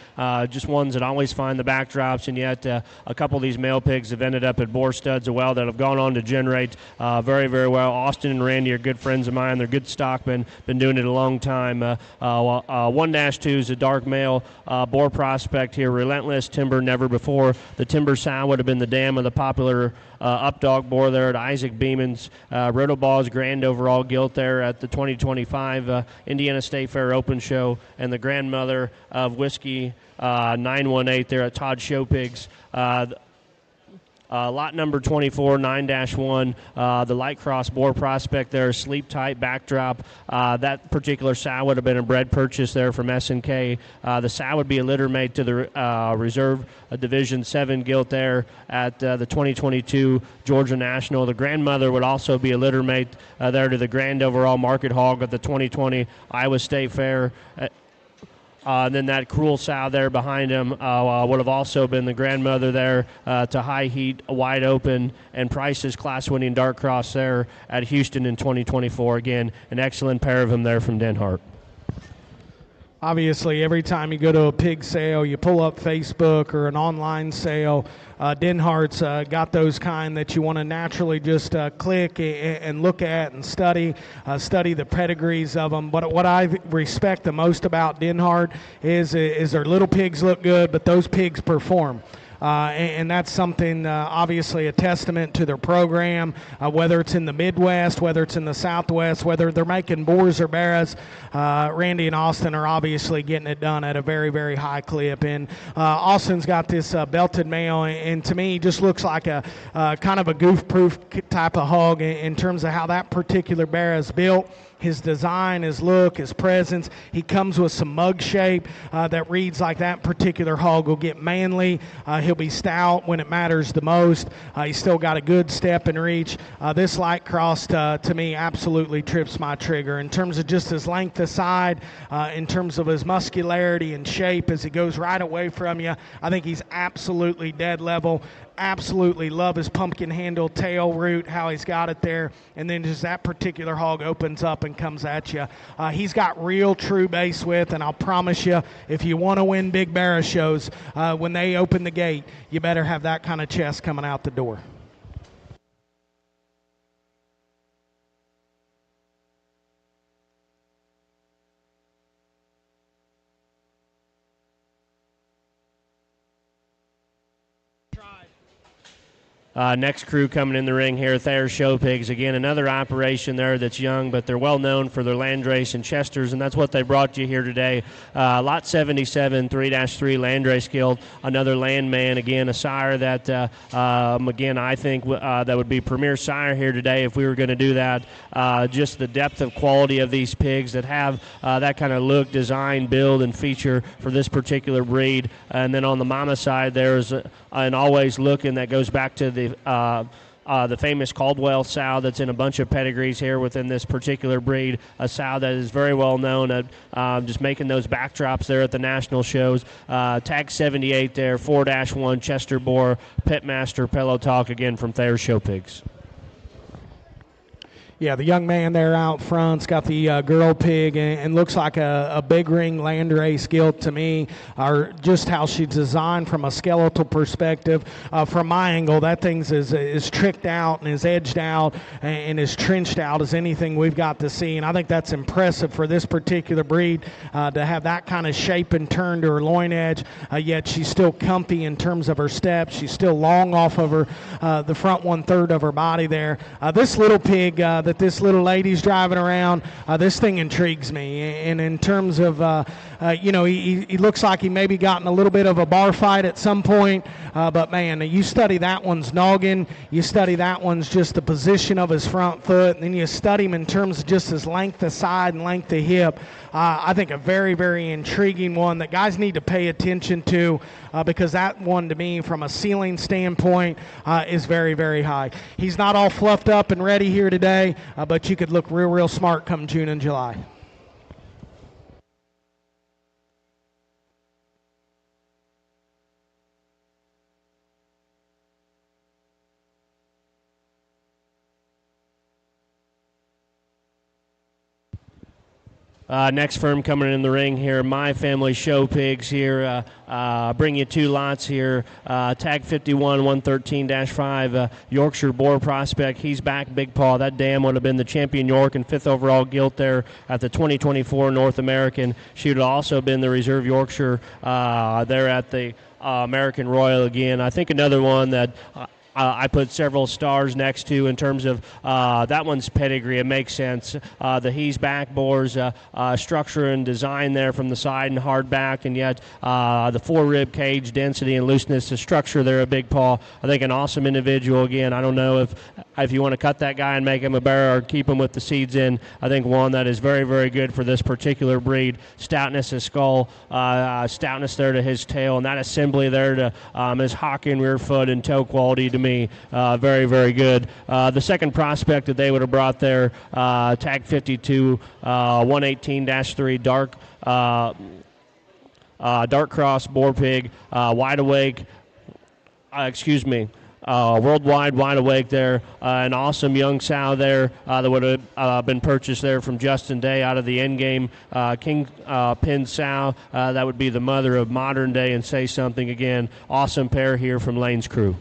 just ones that always find the backdrops, and yet a couple of these male pigs have ended up at boar studs as well that have gone on to generate very, very well. Austin and Randy are good friends of mine. They're good stockmen, been doing it a long time. 1-2 is a dark male boar prospect here, relentless, timber never before. The timber sow would have been the dam of the popular updog boar there at Isaac Beeman's. Rotoball's grand overall gilt there at the 2025 Indiana State Fair Open Show, and the grandmother of Whiskey 918 there at Todd Show Pigs. Lot number 24, 9-1, the light cross boar prospect there, sleep tight backdrop. That particular sow would have been a bred purchase there from S&K. The sow would be a litter mate to the Reserve Division 7 gilt there at the 2022 Georgia National. The grandmother would also be a litter mate there to the grand overall market hog at the 2020 Iowa State Fair. Then that cruel sow there behind him would have also been the grandmother there to High Heat, Wide Open, and Price's class-winning Dark Cross there at Houston in 2024. Again, an excellent pair of them there from Denhart. Obviously, every time you go to a pig sale, you pull up Facebook or an online sale, Denhart's got those kind that you want to naturally just click and look at and study the pedigrees of them. But what I respect the most about Denhart is their little pigs look good, but those pigs perform. And that's something, obviously, a testament to their program, whether it's in the Midwest, whether it's in the Southwest, whether they're making boars or barras. Randy and Austin are obviously getting it done at a very, very high clip. And Austin's got this belted male, and to me, he just looks like a kind of a goof-proof type of hog in terms of how that particular barra is built. His design, his look, his presence. He comes with some mug shape that reads like that particular hog will get manly. He'll be stout when it matters the most. He's still got a good step and reach. This light cross, to me, absolutely trips my trigger. In terms of just his length aside, in terms of his muscularity and shape as he goes right away from you, I think he's absolutely dead level. Absolutely love his pumpkin handle tail root, how he's got it there, and then just that particular hog opens up and comes at you. He's got real true base width, and I'll promise you, if you want to win big barra shows, when they open the gate, you better have that kind of chest coming out the door. Next crew coming in the ring here, Thayer Show Pigs. Again, another operation there that's young, but they're well known for their Landrace and Chesters, and that's what they brought you here today. Lot 77, 3-3 Landrace Guild, another Landman. Again, a sire that, again, I think that would be premier sire here today if we were going to do that. Just the depth of quality of these pigs that have that kind of look, design, build, and feature for this particular breed. And then on the mama side, there's an always looking that goes back to the famous Caldwell sow that's in a bunch of pedigrees here within this particular breed, a sow that is very well known at just making those backdrops there at the national shows. Tag 78 there, 4-1 Chester Boar, Pitmaster Pillow Talk again from Thayer Show Pigs. Yeah, the young man there out front's got the girl pig and looks like a big ring Landrace gilt to me, or just how she's designed from a skeletal perspective. From my angle, that thing's as tricked out and as edged out and as trenched out as anything we've got to see. And I think that's impressive for this particular breed to have that kind of shape and turn to her loin edge, yet she's still comfy in terms of her steps. She's still long off of her, the front 1/3 of her body there. This little pig that this little lady's driving around, this thing intrigues me. And in terms of, he looks like he maybe got in a little bit of a bar fight at some point, but man, you study that one's noggin, you study that one's just the position of his front foot, and then you study him in terms of just his length of side and length of hip. I think a very, very intriguing one that guys need to pay attention to because that one, to me, from a ceiling standpoint, is very, very high. He's not all fluffed up and ready here today, but you could look real, real smart come June and July. Next firm coming in the ring here, My Family Show Pigs here. Bring you two lots here. Tag 51, 113-5, Yorkshire Boar Prospect. He's back, Big Paw. That dam would have been the champion York and 5th overall gilt there at the 2024 North American. She would have also been the reserve Yorkshire there at the American Royal again. I think another one that I put several stars next to in terms of that one's pedigree. It makes sense. The He's Back boars, structure and design there from the side and hard back, and yet the 4-rib cage density and looseness, the structure there, a Big Paw. I think an awesome individual. Again, I don't know if you want to cut that guy and make him a bear or keep him with the seeds in. I think one that is very, very good for this particular breed. Stoutness of skull, stoutness there to his tail, and that assembly there to his hock and rear foot and toe quality to me. Very, very good. The second prospect that they would have brought there, tag 52, 118-3 dark dark cross boar pig, wide awake. Worldwide wide awake there. An awesome young sow there that would have been purchased there from Justin Day out of the Endgame King Pin sow. That would be the mother of Modern Day and Say Something again. Awesome pair here from Lane's crew.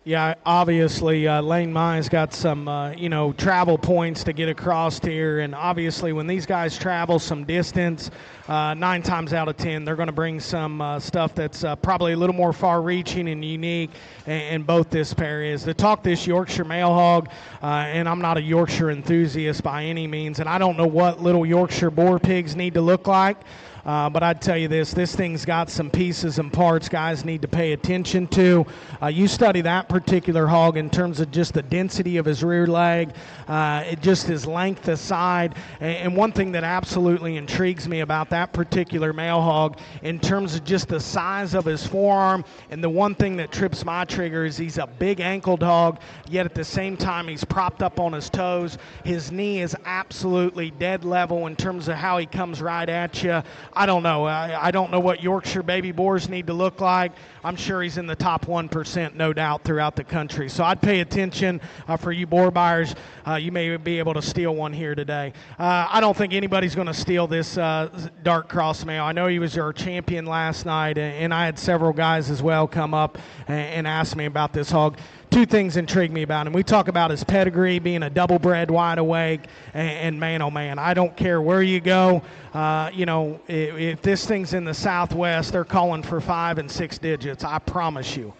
Yeah, obviously, Lane Mize got some, travel points to get across here. And obviously, when these guys travel some distance, 9 times out of 10, they're going to bring some stuff that's probably a little more far-reaching and unique. And both this pair is. To talk this Yorkshire male hog, and I'm not a Yorkshire enthusiast by any means, and I don't know what little Yorkshire boar pigs need to look like. But I'd tell you this thing's got some pieces and parts guys need to pay attention to. You study that particular hog in terms of just the density of his rear leg, just his length aside. And one thing that absolutely intrigues me about that particular male hog in terms of just the size of his forearm, and the one thing that trips my trigger is he's a big ankled hog, yet at the same time he's propped up on his toes. His knee is absolutely dead level in terms of how he comes right at you. I don't know. I don't know what Yorkshire baby boars need to look like. I'm sure he's in the top 1%, no doubt, throughout the country. So I'd pay attention for you boar buyers. You may be able to steal one here today. I don't think anybody's going to steal this dark cross male. I know he was our champion last night, and I had several guys as well come up and ask me about this hog. 2 things intrigue me about him. We talk about his pedigree, being a double-bred wide awake, and man, oh man, I don't care where you go. If this thing's in the Southwest, they're calling for 5 and 6 digits, I promise you.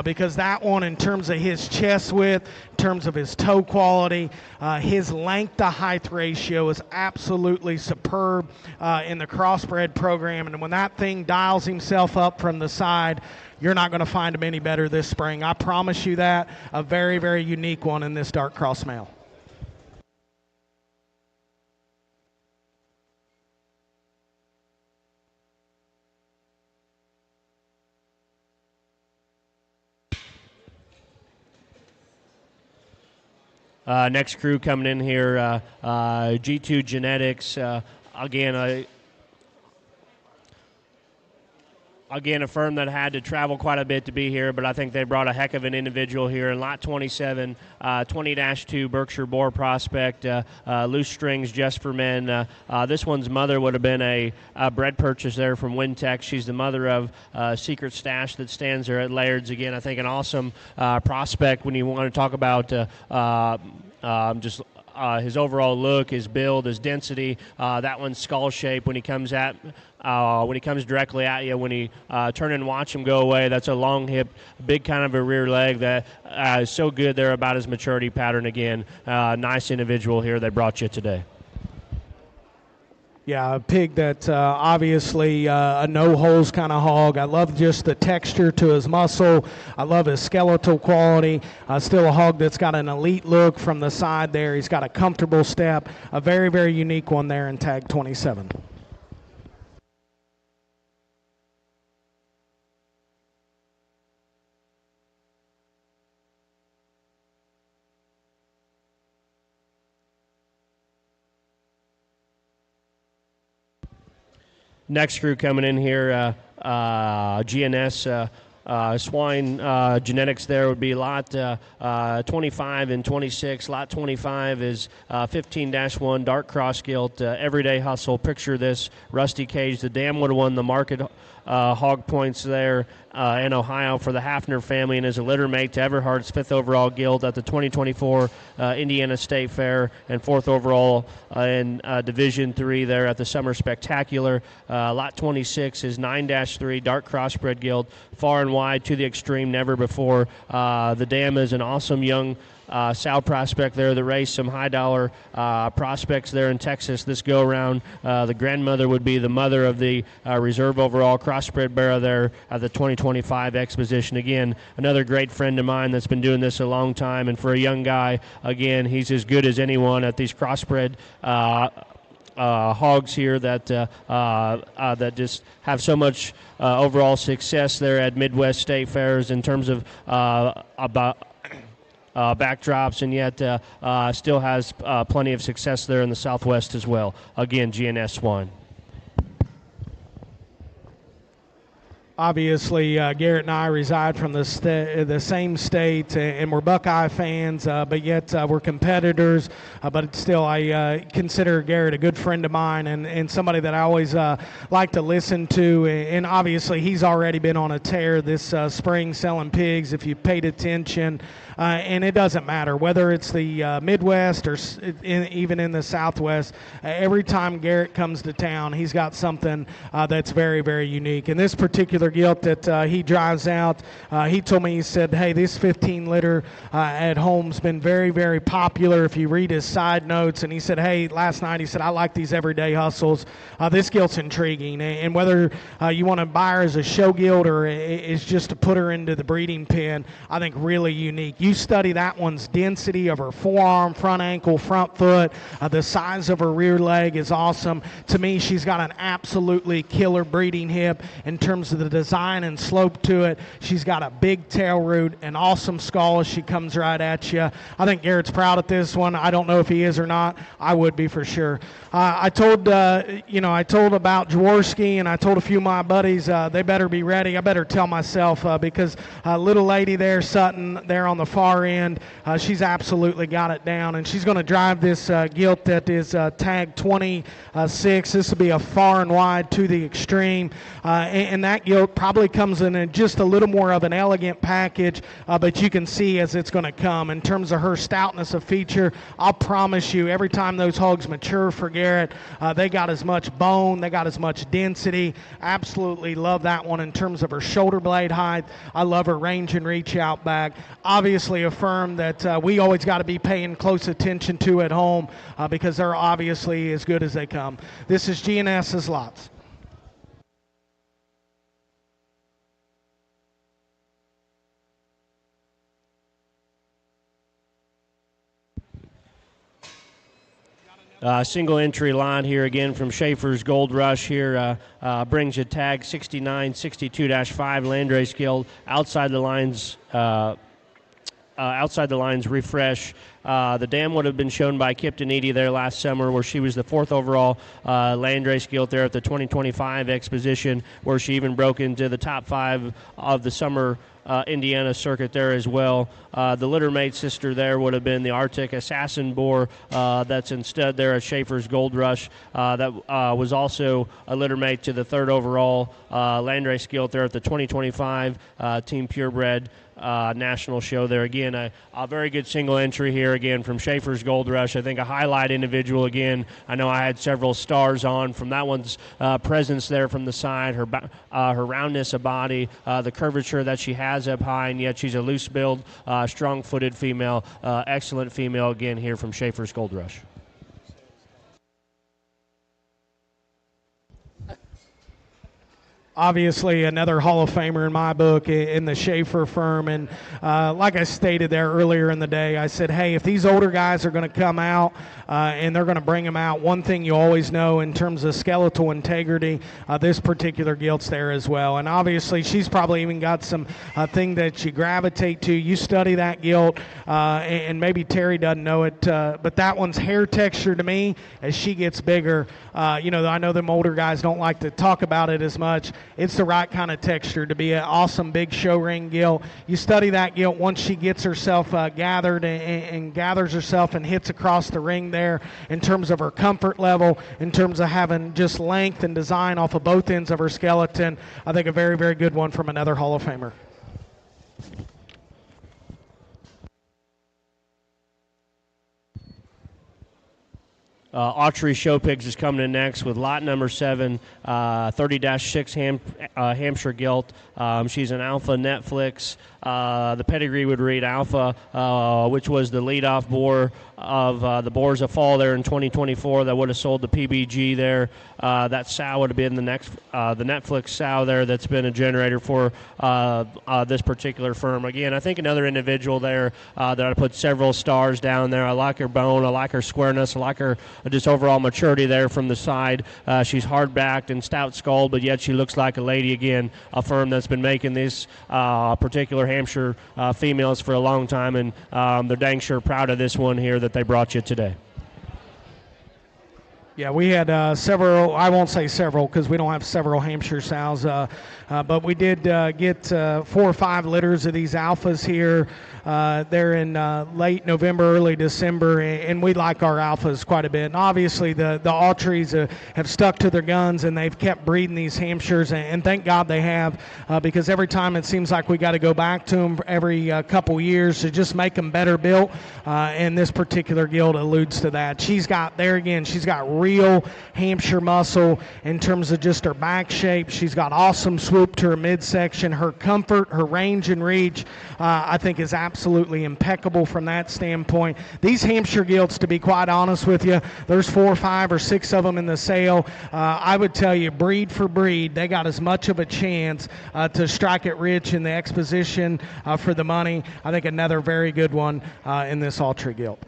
Because that one, in terms of his chest width, in terms of his toe quality, his length to height ratio is absolutely superb in the crossbred program. And when that thing dials himself up from the side, you're not going to find him any better this spring. I promise you that. A very, very unique one in this dark cross male. Next crew coming in here, G2 Genetics. Again, a firm that had to travel quite a bit to be here, but I think they brought a heck of an individual here. In Lot 27, 20-2 Berkshire Boar Prospect, loose strings just for men. This one's mother would have been a bred purchase there from Wintech. She's the mother of Secret Stash that stands there at Laird's. Again, I think an awesome prospect when you want to talk about his overall look, his build, his density. That one's skull shape when he comes directly at you. When he turn and watch him go away, that's a long hip, big kind of a rear leg that is so good there about his maturity pattern. Again, nice individual here they brought you today. Yeah, a pig that obviously a no-holes kind of hog. I love just the texture to his muscle. I love his skeletal quality. Still a hog that's got an elite look from the side there. He's got a comfortable step. A very, very unique one there in tag 27. Next crew coming in here, GNS swine genetics there would be lot 25 and 26. Lot 25 is 15-1 dark cross gilt, everyday hustle. Picture this rusty cage. The dam would have won the market hog points there in Ohio for the Hafner family and is a litter mate to Everhart's 5th overall gilt at the 2024 Indiana State Fair and 4th overall in Division III there at the Summer Spectacular. Lot 26 is 9-3 dark crossbred gilt, far and wide to the extreme, never before. The dam is an awesome young sow prospect there that raced some high-dollar prospects there in Texas this go-around. The grandmother would be the mother of the reserve overall crossbred barrow there at the 2025 Exposition. Again, another great friend of mine that's been doing this a long time, and for a young guy, again, he's as good as anyone at these crossbred hogs here that just have so much overall success there at Midwest State Fairs in terms of backdrops, and yet still has plenty of success there in the Southwest as well. Again, GNS Swine. Obviously, Garrett and I reside from the same state, and we're Buckeye fans, but yet we're competitors. But still, I consider Garrett a good friend of mine and somebody that I always like to listen to. And obviously, he's already been on a tear this spring selling pigs, if you paid attention. And it doesn't matter whether it's the Midwest or even in the Southwest. Every time Garrett comes to town, he's got something that's very, very unique. And this particular gilt that he drives out, he told me, he said, hey, this 15-liter at home's been very, very popular if you read his side notes. And he said, hey, last night, he said, I like these everyday hustles. This gilt's intriguing. And whether you want to buy her as a show gilt or it's just to put her into the breeding pen, I think really unique. You study that one's density of her forearm, front ankle, front foot. The size of her rear leg is awesome. To me, she's got an absolutely killer breeding hip in terms of the design and slope to it. She's got a big tail root, an awesome skull as she comes right at you. I think Garrett's proud at this one. I don't know if he is or not. I would be for sure. I told about Jaworski, and I told a few of my buddies they better be ready. I better tell myself because little lady there, Sutton, there on the far end, she's absolutely got it down, and she's going to drive this gilt that is tag 26. This will be a far and wide to the extreme, and that gilt probably comes in just a little more of an elegant package, but you can see as it's going to come in terms of her stoutness of feature. I'll promise you, every time those hogs mature for Garrett, they got as much bone, they got as much density. Absolutely love that one in terms of her shoulder blade height. I love her range and reach out back. Obviously a firm that we always got to be paying close attention to at home because they're obviously as good as they come. This is G&S's Lots. Single entry line here again from Schaefer's Gold Rush here brings you tag 6962-5 Landrace Gilt outside the lines refresh. The dam would have been shown by Kipton Eady there last summer, where she was the 4th overall Landrace gilt there at the 2025 Exposition, where she even broke into the top 5 of the summer Indiana circuit there as well. The littermate sister there would have been the Arctic Assassin Boar that's instead there at Schaefer's Gold Rush. That was also a littermate to the 3rd overall Landrace gilt there at the 2025 Team Purebred national show there. Again, a very good single entry here again from Schaefer's Gold Rush. I think a highlight individual again. I know I had several stars on from that one's presence there from the side, her roundness of body, the curvature that she has up high, and yet she's a loose build, strong-footed female, excellent female again here from Schaefer's Gold Rush. Obviously another Hall of Famer in my book in the Schaefer firm. And like I stated there earlier in the day, I said, hey, if these older guys are going to come out and they're going to bring them out, one thing you always know in terms of skeletal integrity, this particular gilt's there as well. And obviously she's probably even got some thing that you gravitate to. You study that gilt, and maybe Terry doesn't know it, but that one's hair texture to me, as she gets bigger, I know them older guys don't like to talk about it as much. It's the right kind of texture to be an awesome big show ring gilt. You study that gilt once she gets herself gathered and gathers herself and hits across the ring there in terms of her comfort level, in terms of having just length and design off of both ends of her skeleton. I think a very, very good one from another Hall of Famer. Autry Show Pigs is coming in next with lot number 7, 30-6 Hampshire gilt. She's an Alpha Netflix. The pedigree would read Alpha, which was the leadoff boar of the Boars of Fall there in 2024 that would have sold the PBG there. That sow would have been the Netflix sow there that's been a generator for this particular firm. Again, I think another individual there that I put several stars down there. I like her bone. I like her squareness. I like her just overall maturity there from the side. She's hard-backed and stout-skulled, but yet she looks like a lady again, a firm that's been making these particular Hampshire females for a long time, and they're dang sure proud of this one here that they brought you today. Yeah, we had several, I won't say several because we don't have several Hampshire sows, but we did get 4 or 5 litters of these alphas here. They're in late November, early December, and we like our alphas quite a bit. And obviously the Autries have stuck to their guns, and they've kept breeding these Hampshires, and thank God they have, because every time it seems like we got to go back to them every couple years to just make them better built, and this particular gilt alludes to that. She's got real Hampshire muscle in terms of just her back shape. She's got awesome swoop to her midsection. Her comfort, her range and reach, I think is absolutely impeccable from that standpoint. These Hampshire gilts, to be quite honest with you, there's 4, 5, or 6 of them in the sale. I would tell you, breed for breed, they got as much of a chance to strike it rich in the Exposition for the money. I think another very good one in this Autry gilt.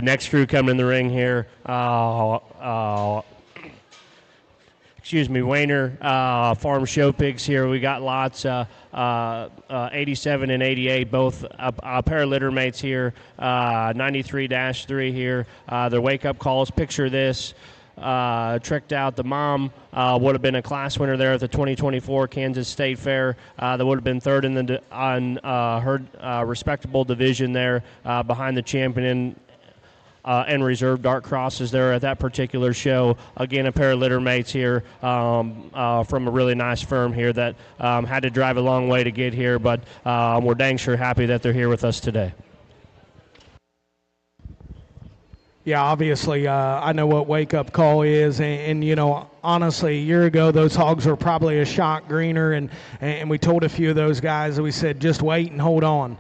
Next crew coming in the ring here. Wayner Farm Show Pigs here. We got lots, 87 and 88, both a pair of litter mates here, 93-3 here. Their wake-up calls, picture this. Tricked out. The mom would have been a class winner there at the 2024 Kansas State Fair. That would have been third in her respectable division there behind the champion and reserve dark crosses there at that particular show. Again, a pair of litter mates here from a really nice firm here that had to drive a long way to get here, but we're dang sure happy that they're here with us today. Yeah, obviously, I know what wake-up call is, and you know, honestly, a year ago, those hogs were probably a shot greener, and we told a few of those guys that we said, just wait and hold on.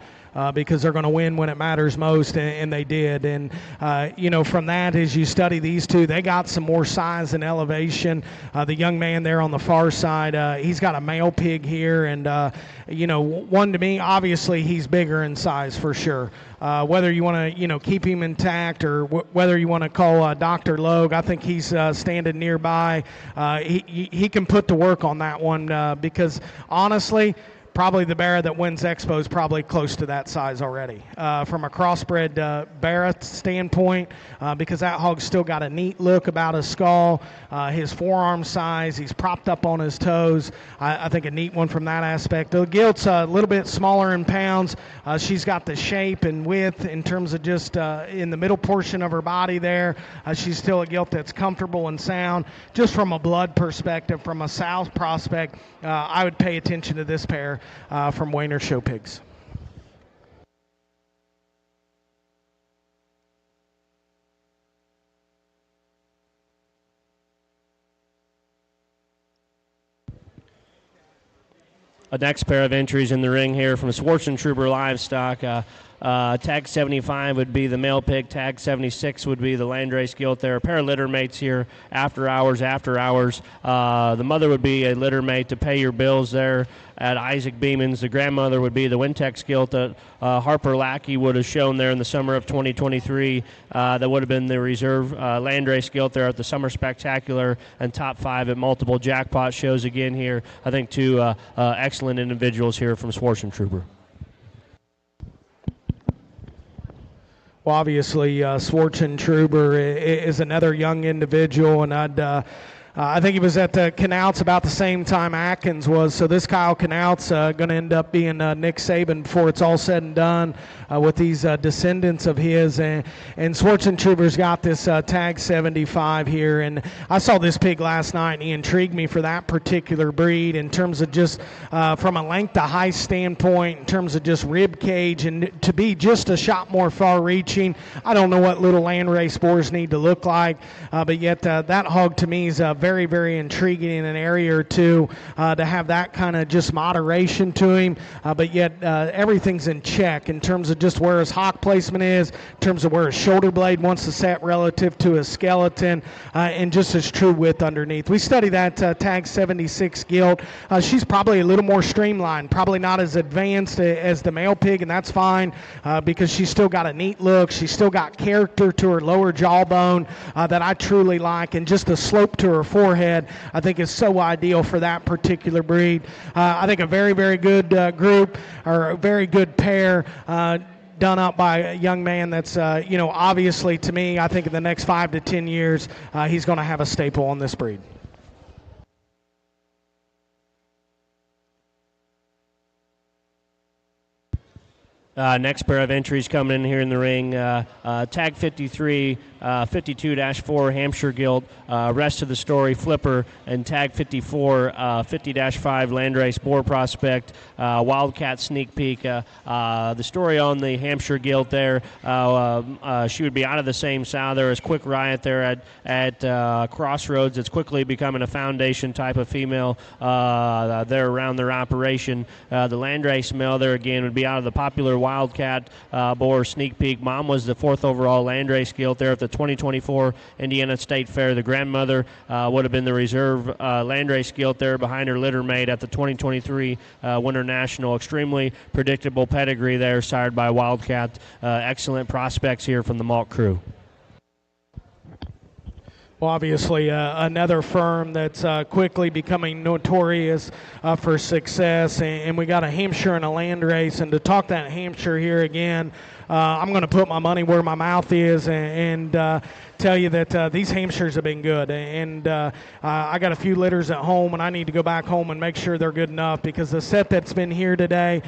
Because they're going to win when it matters most, and they did. And, you know, from that, as you study these two, they got some more size and elevation. The young man there on the far side, he's got a male pig here, and, you know, one to me, obviously, he's bigger in size for sure. Whether you want to, you know, keep him intact or whether you want to call Dr. Logue, I think he's standing nearby. He can put to work on that one because, honestly, probably the Barra that wins Expo is probably close to that size already. From a crossbred Barra standpoint, because that hog's still got a neat look about his skull, his forearm size, he's propped up on his toes. I think a neat one from that aspect. The gilt's a little bit smaller in pounds. She's got the shape and width in terms of just in the middle portion of her body there. She's still a gilt that's comfortable and sound. Just from a blood perspective, from a sow prospect, I would pay attention to this pair from Wayner Show Pigs. A next pair of entries in the ring here from Schwarzentroober Livestock. Tag 75 would be the male pig. Tag 76 would be the landrace gilt there. A pair of litter mates here after hours. The mother would be a litter mate to pay your bills there at Isaac Beeman's. The grandmother would be the Wintex gilt that Harper Lackey would have shown there in the summer of 2023. That would have been the reserve landrace gilt there at the Summer Spectacular and top 5 at multiple jackpot shows again here. I think two excellent individuals here from Schwarzentroober. Well, obviously, Schwarzentroober is another young individual, and I think he was at the Canouts about the same time Atkins was. So this Kyle Canouts going to end up being Nick Saban before it's all said and done with these descendants of his. And Schwarzentroober's got this tag 75 here. And I saw this pig last night, and he intrigued me for that particular breed in terms of just from a length to height standpoint, in terms of just rib cage, and to be just a shot more far-reaching. I don't know what little landrace boars need to look like, but yet that hog to me is very, very intriguing in an area or two to have that kind of just moderation to him, but yet everything's in check in terms of just where his hock placement is, in terms of where his shoulder blade wants to set relative to his skeleton, and just his true width underneath. We study that tag 76 gilt. She's probably a little more streamlined, probably not as advanced as the male pig, and that's fine because she's still got a neat look. She's still got character to her lower jawbone that I truly like, and just the slope to her forehead I think is so ideal for that particular breed. I think a very, very good group, or a very good pair, done up by a young man that's, obviously to me, I think in the next 5 to 10 years, he's going to have a staple on this breed. Next pair of entries coming in here in the ring, tag 53, 52-4 Hampshire Gilt, rest of the story Flipper, and tag 54, 50-5 Landrace Boar Prospect, Wildcat Sneak Peek. The story on the Hampshire Gilt there, she would be out of the same sow. There is Quick Riot there at Crossroads. It's quickly becoming a foundation type of female there around their operation. The Landrace male there again would be out of the popular Wildcat Boar Sneak Peek. Mom was the 4th overall Landrace Gilt there at the 2024 Indiana State Fair. The grandmother would have been the reserve Landrace Gilt there behind her litter mate at the 2023 Winter National. Extremely predictable pedigree there, sired by Wildcat. Excellent prospects here from the Malk crew. Well, obviously, another firm that's quickly becoming notorious for success, and we got a Hampshire and a Landrace. And to talk that Hampshire here again, I'm going to put my money where my mouth is and tell you that these Hampshires have been good. And I got a few litters at home, and I need to go back home and make sure they're good enough, because the set that's been here today,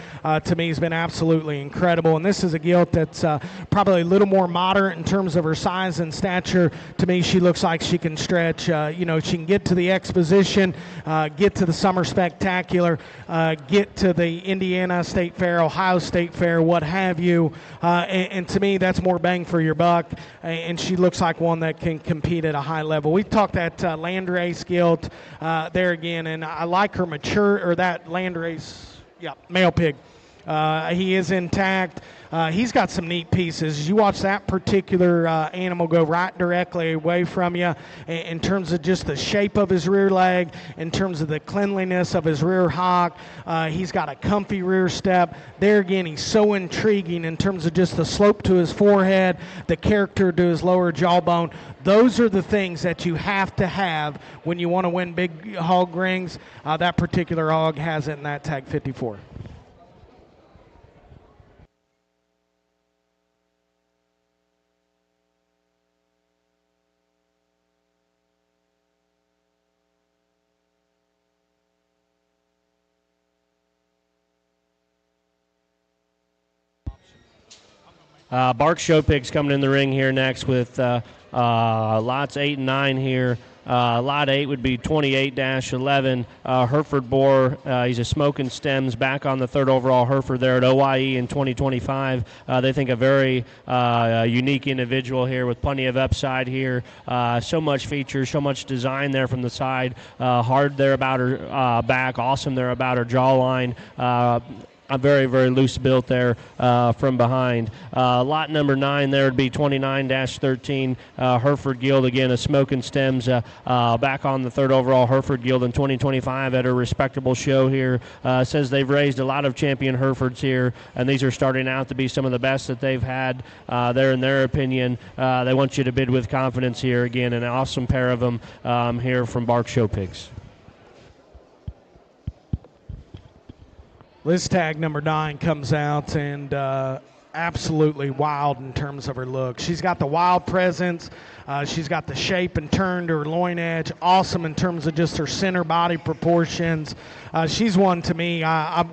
to me, has been absolutely incredible. And this is a gilt that's probably a little more moderate in terms of her size and stature. To me, she looks like she can stretch. She can get to the Exposition, get to the Summer Spectacular, get to the Indiana State Fair, Ohio State Fair, what have you. And to me, that's more bang for your buck. And she looks like one that can compete at a high level. We talked that Landrace gilt there again, and I like her that Landrace, male pig. He is intact. He's got some neat pieces. You watch that particular animal go right directly away from you in terms of just the shape of his rear leg, in terms of the cleanliness of his rear hock. He's got a comfy rear step. There again, he's so intriguing in terms of just the slope to his forehead, the character to his lower jawbone. Those are the things that you have to have when you want to win big hog rings. That particular hog has it in that tag 54. Bark Show Pigs coming in the ring here next with lots 8 and 9 here. Lot 8 would be 28-11. Hereford Boar, he's a Smoking Stems, back on the 3rd overall Hereford there at OIE in 2025. They think a very unique individual here with plenty of upside here. So much features, so much design there from the side. Hard there about her back, awesome there about her jawline. A very, very loose built there from behind. Lot number 9 there would be 29-13 Hereford Gilt. Again, a Smoking Stems back on the 3rd overall Hereford Gilt in 2025 at a respectable show here. Says they've raised a lot of champion Herefords here, and these are starting out to be some of the best that they've had there in their opinion. They want you to bid with confidence here. Again, an awesome pair of them here from Bark Show Pigs. This tag number 9 comes out, and absolutely wild in terms of her look. She's got the wild presence. She's got the shape and turn to her loin edge. Awesome in terms of just her center body proportions. She's one to me.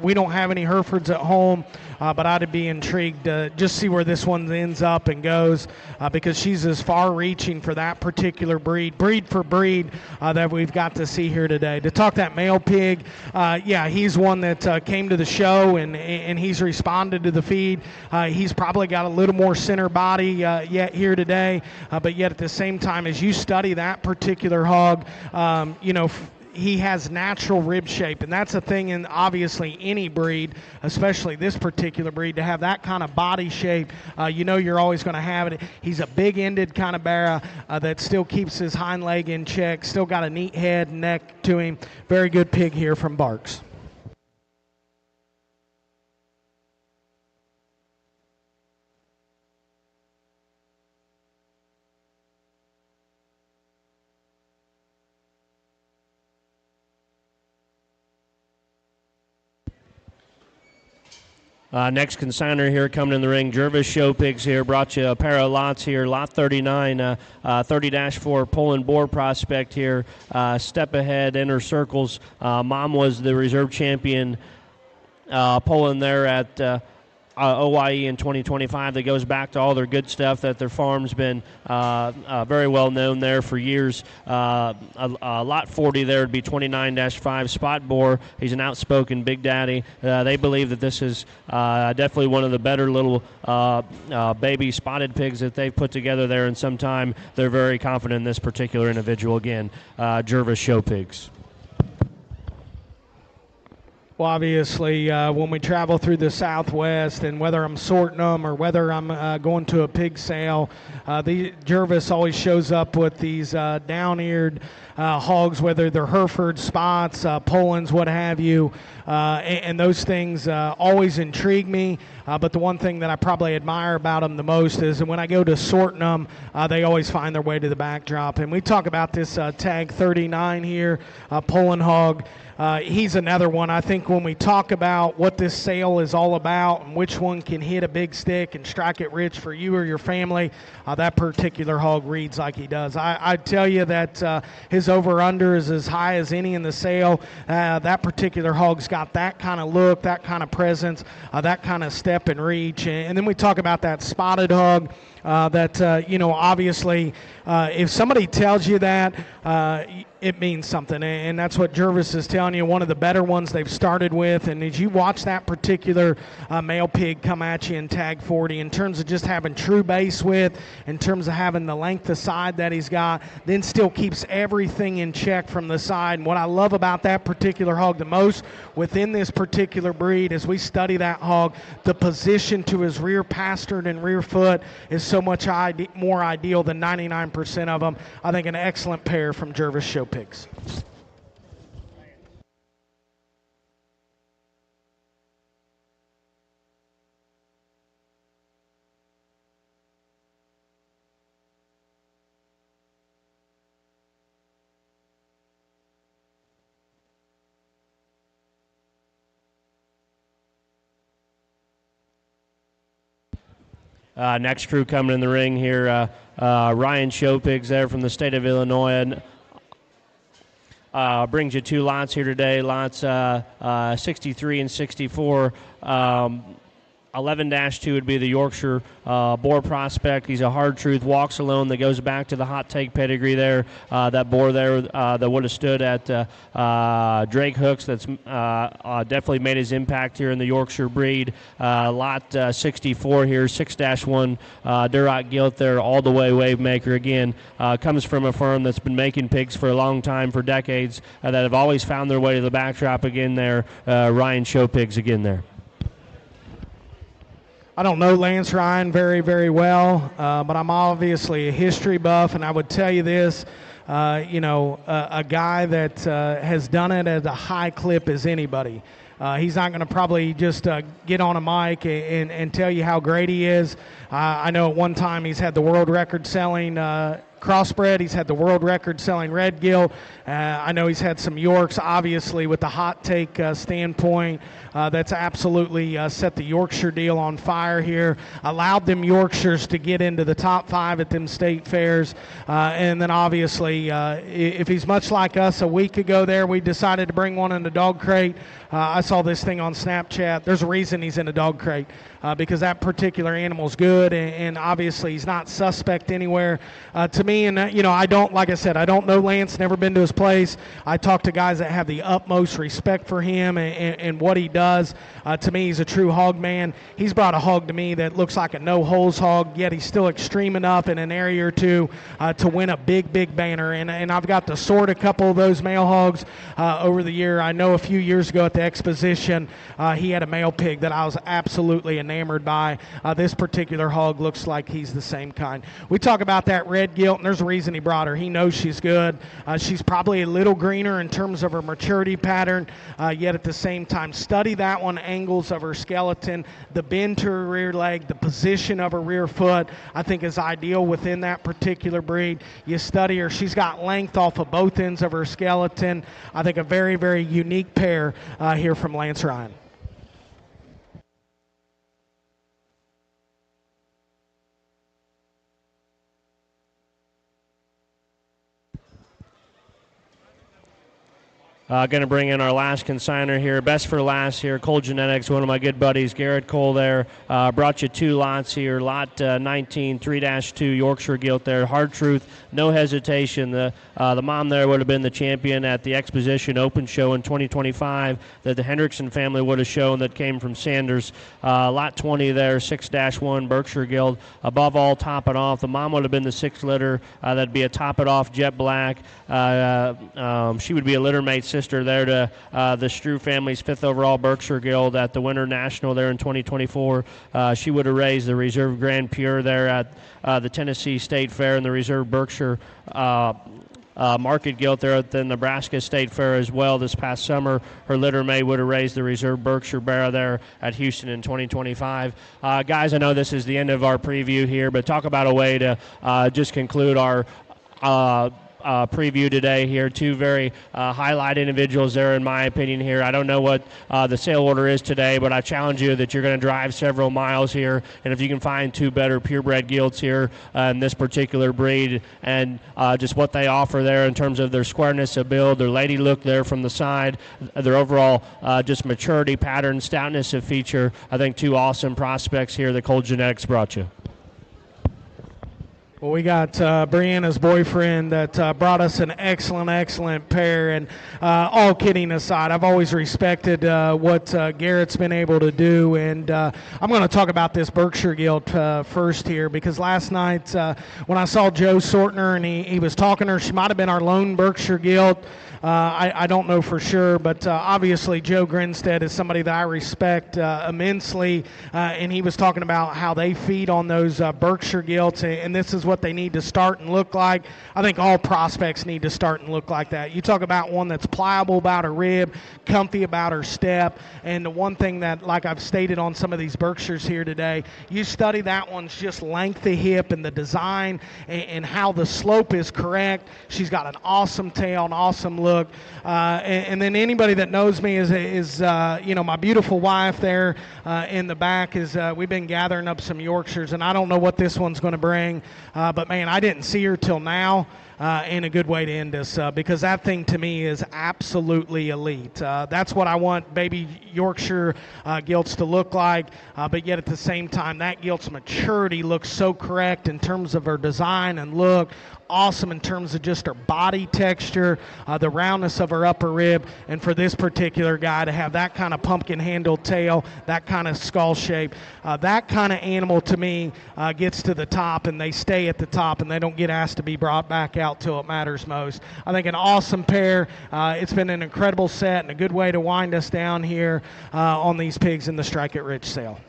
We don't have any Herefords at home, but I'd be intrigued to just see where this one ends up and goes because she's as far-reaching for that particular breed for breed, that we've got to see here today. To talk that male pig, he's one that came to the show and he's responded to the feed. He's probably got a little more center body yet here today, but yet at the same time, as you study that particular hog, he has natural rib shape, and that's a thing in obviously any breed, especially this particular breed, to have that kind of body shape. You're always going to have it. He's a big-ended kind of barra that still keeps his hind leg in check, still got a neat head and neck to him. Very good pig here from Barks. Next consigner here coming in the ring, Jervis Show Pigs here. Brought you a pair of lots here. Lot 39, 30-4 Poland Boar prospect here. Step ahead, inner circles. Mom was the reserve champion Poland there at OYE in 2025. That goes back to all their good stuff that their farm's been very well known there for years. Lot 40 there would be 29-5 Spot Boar. He's an outspoken big daddy. They believe that this is definitely one of the better little baby spotted pigs that they've put together there in some time. They're very confident in this particular individual. Again, Jervis Show Pigs. Well, obviously, when we travel through the Southwest, and whether I'm sorting them or whether I'm going to a pig sale, the Jervis always shows up with these down-eared hogs, whether they're Herefords, Spots, Polands, what have you, and those things always intrigue me. But the one thing that I probably admire about them the most is that when I go to sorting them, they always find their way to the backdrop. And we talk about this tag 39 here, Poland hog. He's another one. I think when we talk about what this sale is all about and which one can hit a big stick and strike it rich for you or your family, that particular hog reads like he does. I tell you that his over-under is as high as any in the sale. That particular hog's got that kind of look, that kind of presence, that kind of step and reach. And then we talk about that spotted hog. Obviously, if somebody tells you that, it means something, and that's what Jervis is telling you, one of the better ones they've started with. And as you watch that particular male pig come at you in tag 40, in terms of just having true base width, in terms of having the length of side that he's got, then still keeps everything in check from the side. And what I love about that particular hog the most within this particular breed, as we study that hog, the position to his rear pastern and rear foot is so much more ideal than 99% of them. I think an excellent pair from Jervis Show Pigs. Next crew coming in the ring here, Ryan Show Pigs there from the state of Illinois. Brings you two lots here today, lots 63 and 64. 11-2 would be the Yorkshire Boar prospect. He's a hard truth, walks alone, that goes back to the hot take pedigree there. That boar there that would have stood at Drake Hooks, that's definitely made his impact here in the Yorkshire breed. Lot 64 here, 6-1 Duroc Gilt there, all the way wave maker. Again, comes from a firm that's been making pigs for a long time, for decades, that have always found their way to the backdrop again there. Ryan Show Pigs again there. I don't know Lance Ryan very, very well, but I'm obviously a history buff, and I would tell you this, a guy that has done it at a high clip as anybody. He's not going to probably just get on a mic and tell you how great he is. I know at one time he's had the world record selling crossbred. He's had the world record selling red gilt. I know he's had some Yorks, obviously, with the hot take standpoint. That's absolutely set the Yorkshire deal on fire here. Allowed them Yorkshires to get into the top 5 at them state fairs. And then obviously, if he's much like us a week ago there, we decided to bring one in the dog crate. I saw this thing on Snapchat. There's a reason he's in a dog crate, because that particular animal's good, and obviously he's not suspect anywhere. To me, and I don't, like I said, I don't know Lance, never been to his place. I talk to guys that have the utmost respect for him and what he does. To me, he's a true hog man. He's brought a hog to me that looks like a no-holes hog, yet he's still extreme enough in an area or two to win a big banner. And I've got to sort a couple of those male hogs over the year. I know a few years ago at the Exposition, he had a male pig that I was absolutely enamored by. This particular hog looks like he's the same kind. We talk about that red gilt, and there's a reason he brought her. He knows she's good. She's probably a little greener in terms of her maturity pattern, yet at the same time, study that one, angles of her skeleton, the bend to her rear leg, the position of her rear foot, I think is ideal within that particular breed. You study her. She's got length off of both ends of her skeleton. I think a very unique pair here from Lance Ryan. Going to bring in our last consigner here, best for last here, Cole Genetics, one of my good buddies, Garrett Cole there. Brought you 2 lots here, lot 19, 3-2 Yorkshire gilt there. Hard truth, no hesitation. The mom there would have been the champion at the Exposition Open Show in 2025 that the Hendrickson family would have shown that came from Sanders. Lot 20 there, 6-1 Berkshire gilt. Above all, top it off. The mom would have been the 6 litter. That'd be a top it off jet black. She would be a litter mate sister there to the Strew family's 5th overall Berkshire gilt at the Winter National there in 2024. She would have raised the Reserve Grand Pure there at the Tennessee State Fair and the Reserve Berkshire Market gilt there at the Nebraska State Fair as well this past summer. Her litter mate would have raised the Reserve Berkshire Barrow there at Houston in 2025. Guys, I know this is the end of our preview here, but talk about a way to just conclude our preview today here. 2 very highlight individuals there, in my opinion here. I don't know what the sale order is today, but I challenge you that you're going to drive several miles here, and if you can find 2 better purebred gilts here in this particular breed and just what they offer there in terms of their squareness of build, their lady look there from the side, their overall just maturity pattern, stoutness of feature, I think 2 awesome prospects here that Cole Genetics brought you. Well, we got Brianna's boyfriend that brought us an excellent pair. And all kidding aside, I've always respected what Garrett's been able to do. And I'm going to talk about this Berkshire gilt first here, because last night when I saw Joe sorting her and he was talking to her, she might have been our lone Berkshire gilt. I don't know for sure, but obviously Joe Grinstead is somebody that I respect immensely, and he was talking about how they feed on those Berkshire gilts, and this is what they need to start and look like. I think all prospects need to start and look like that. You talk about one that's pliable about her rib, comfy about her step, and the one thing that, like I've stated on some of these Berkshires here today, you study that one's just length of hip and the design and how the slope is correct. She's got an awesome tail, an awesome look, and then anybody that knows me is my beautiful wife there in the back is we've been gathering up some Yorkshires, and I don't know what this one's going to bring, but man, I didn't see her till now. And a good way to end this, because that thing to me is absolutely elite. That's what I want baby Yorkshire gilts to look like, but yet at the same time, that gilt's maturity looks so correct in terms of her design and look. Awesome in terms of just her body texture, the roundness of her upper rib, and for this particular guy to have that kind of pumpkin-handled tail, that kind of skull shape, that kind of animal to me gets to the top, and they stay at the top, and they don't get asked to be brought back out till it matters most. I think an awesome pair. It's been an incredible set and a good way to wind us down here on these pigs in the Strike It Rich sale.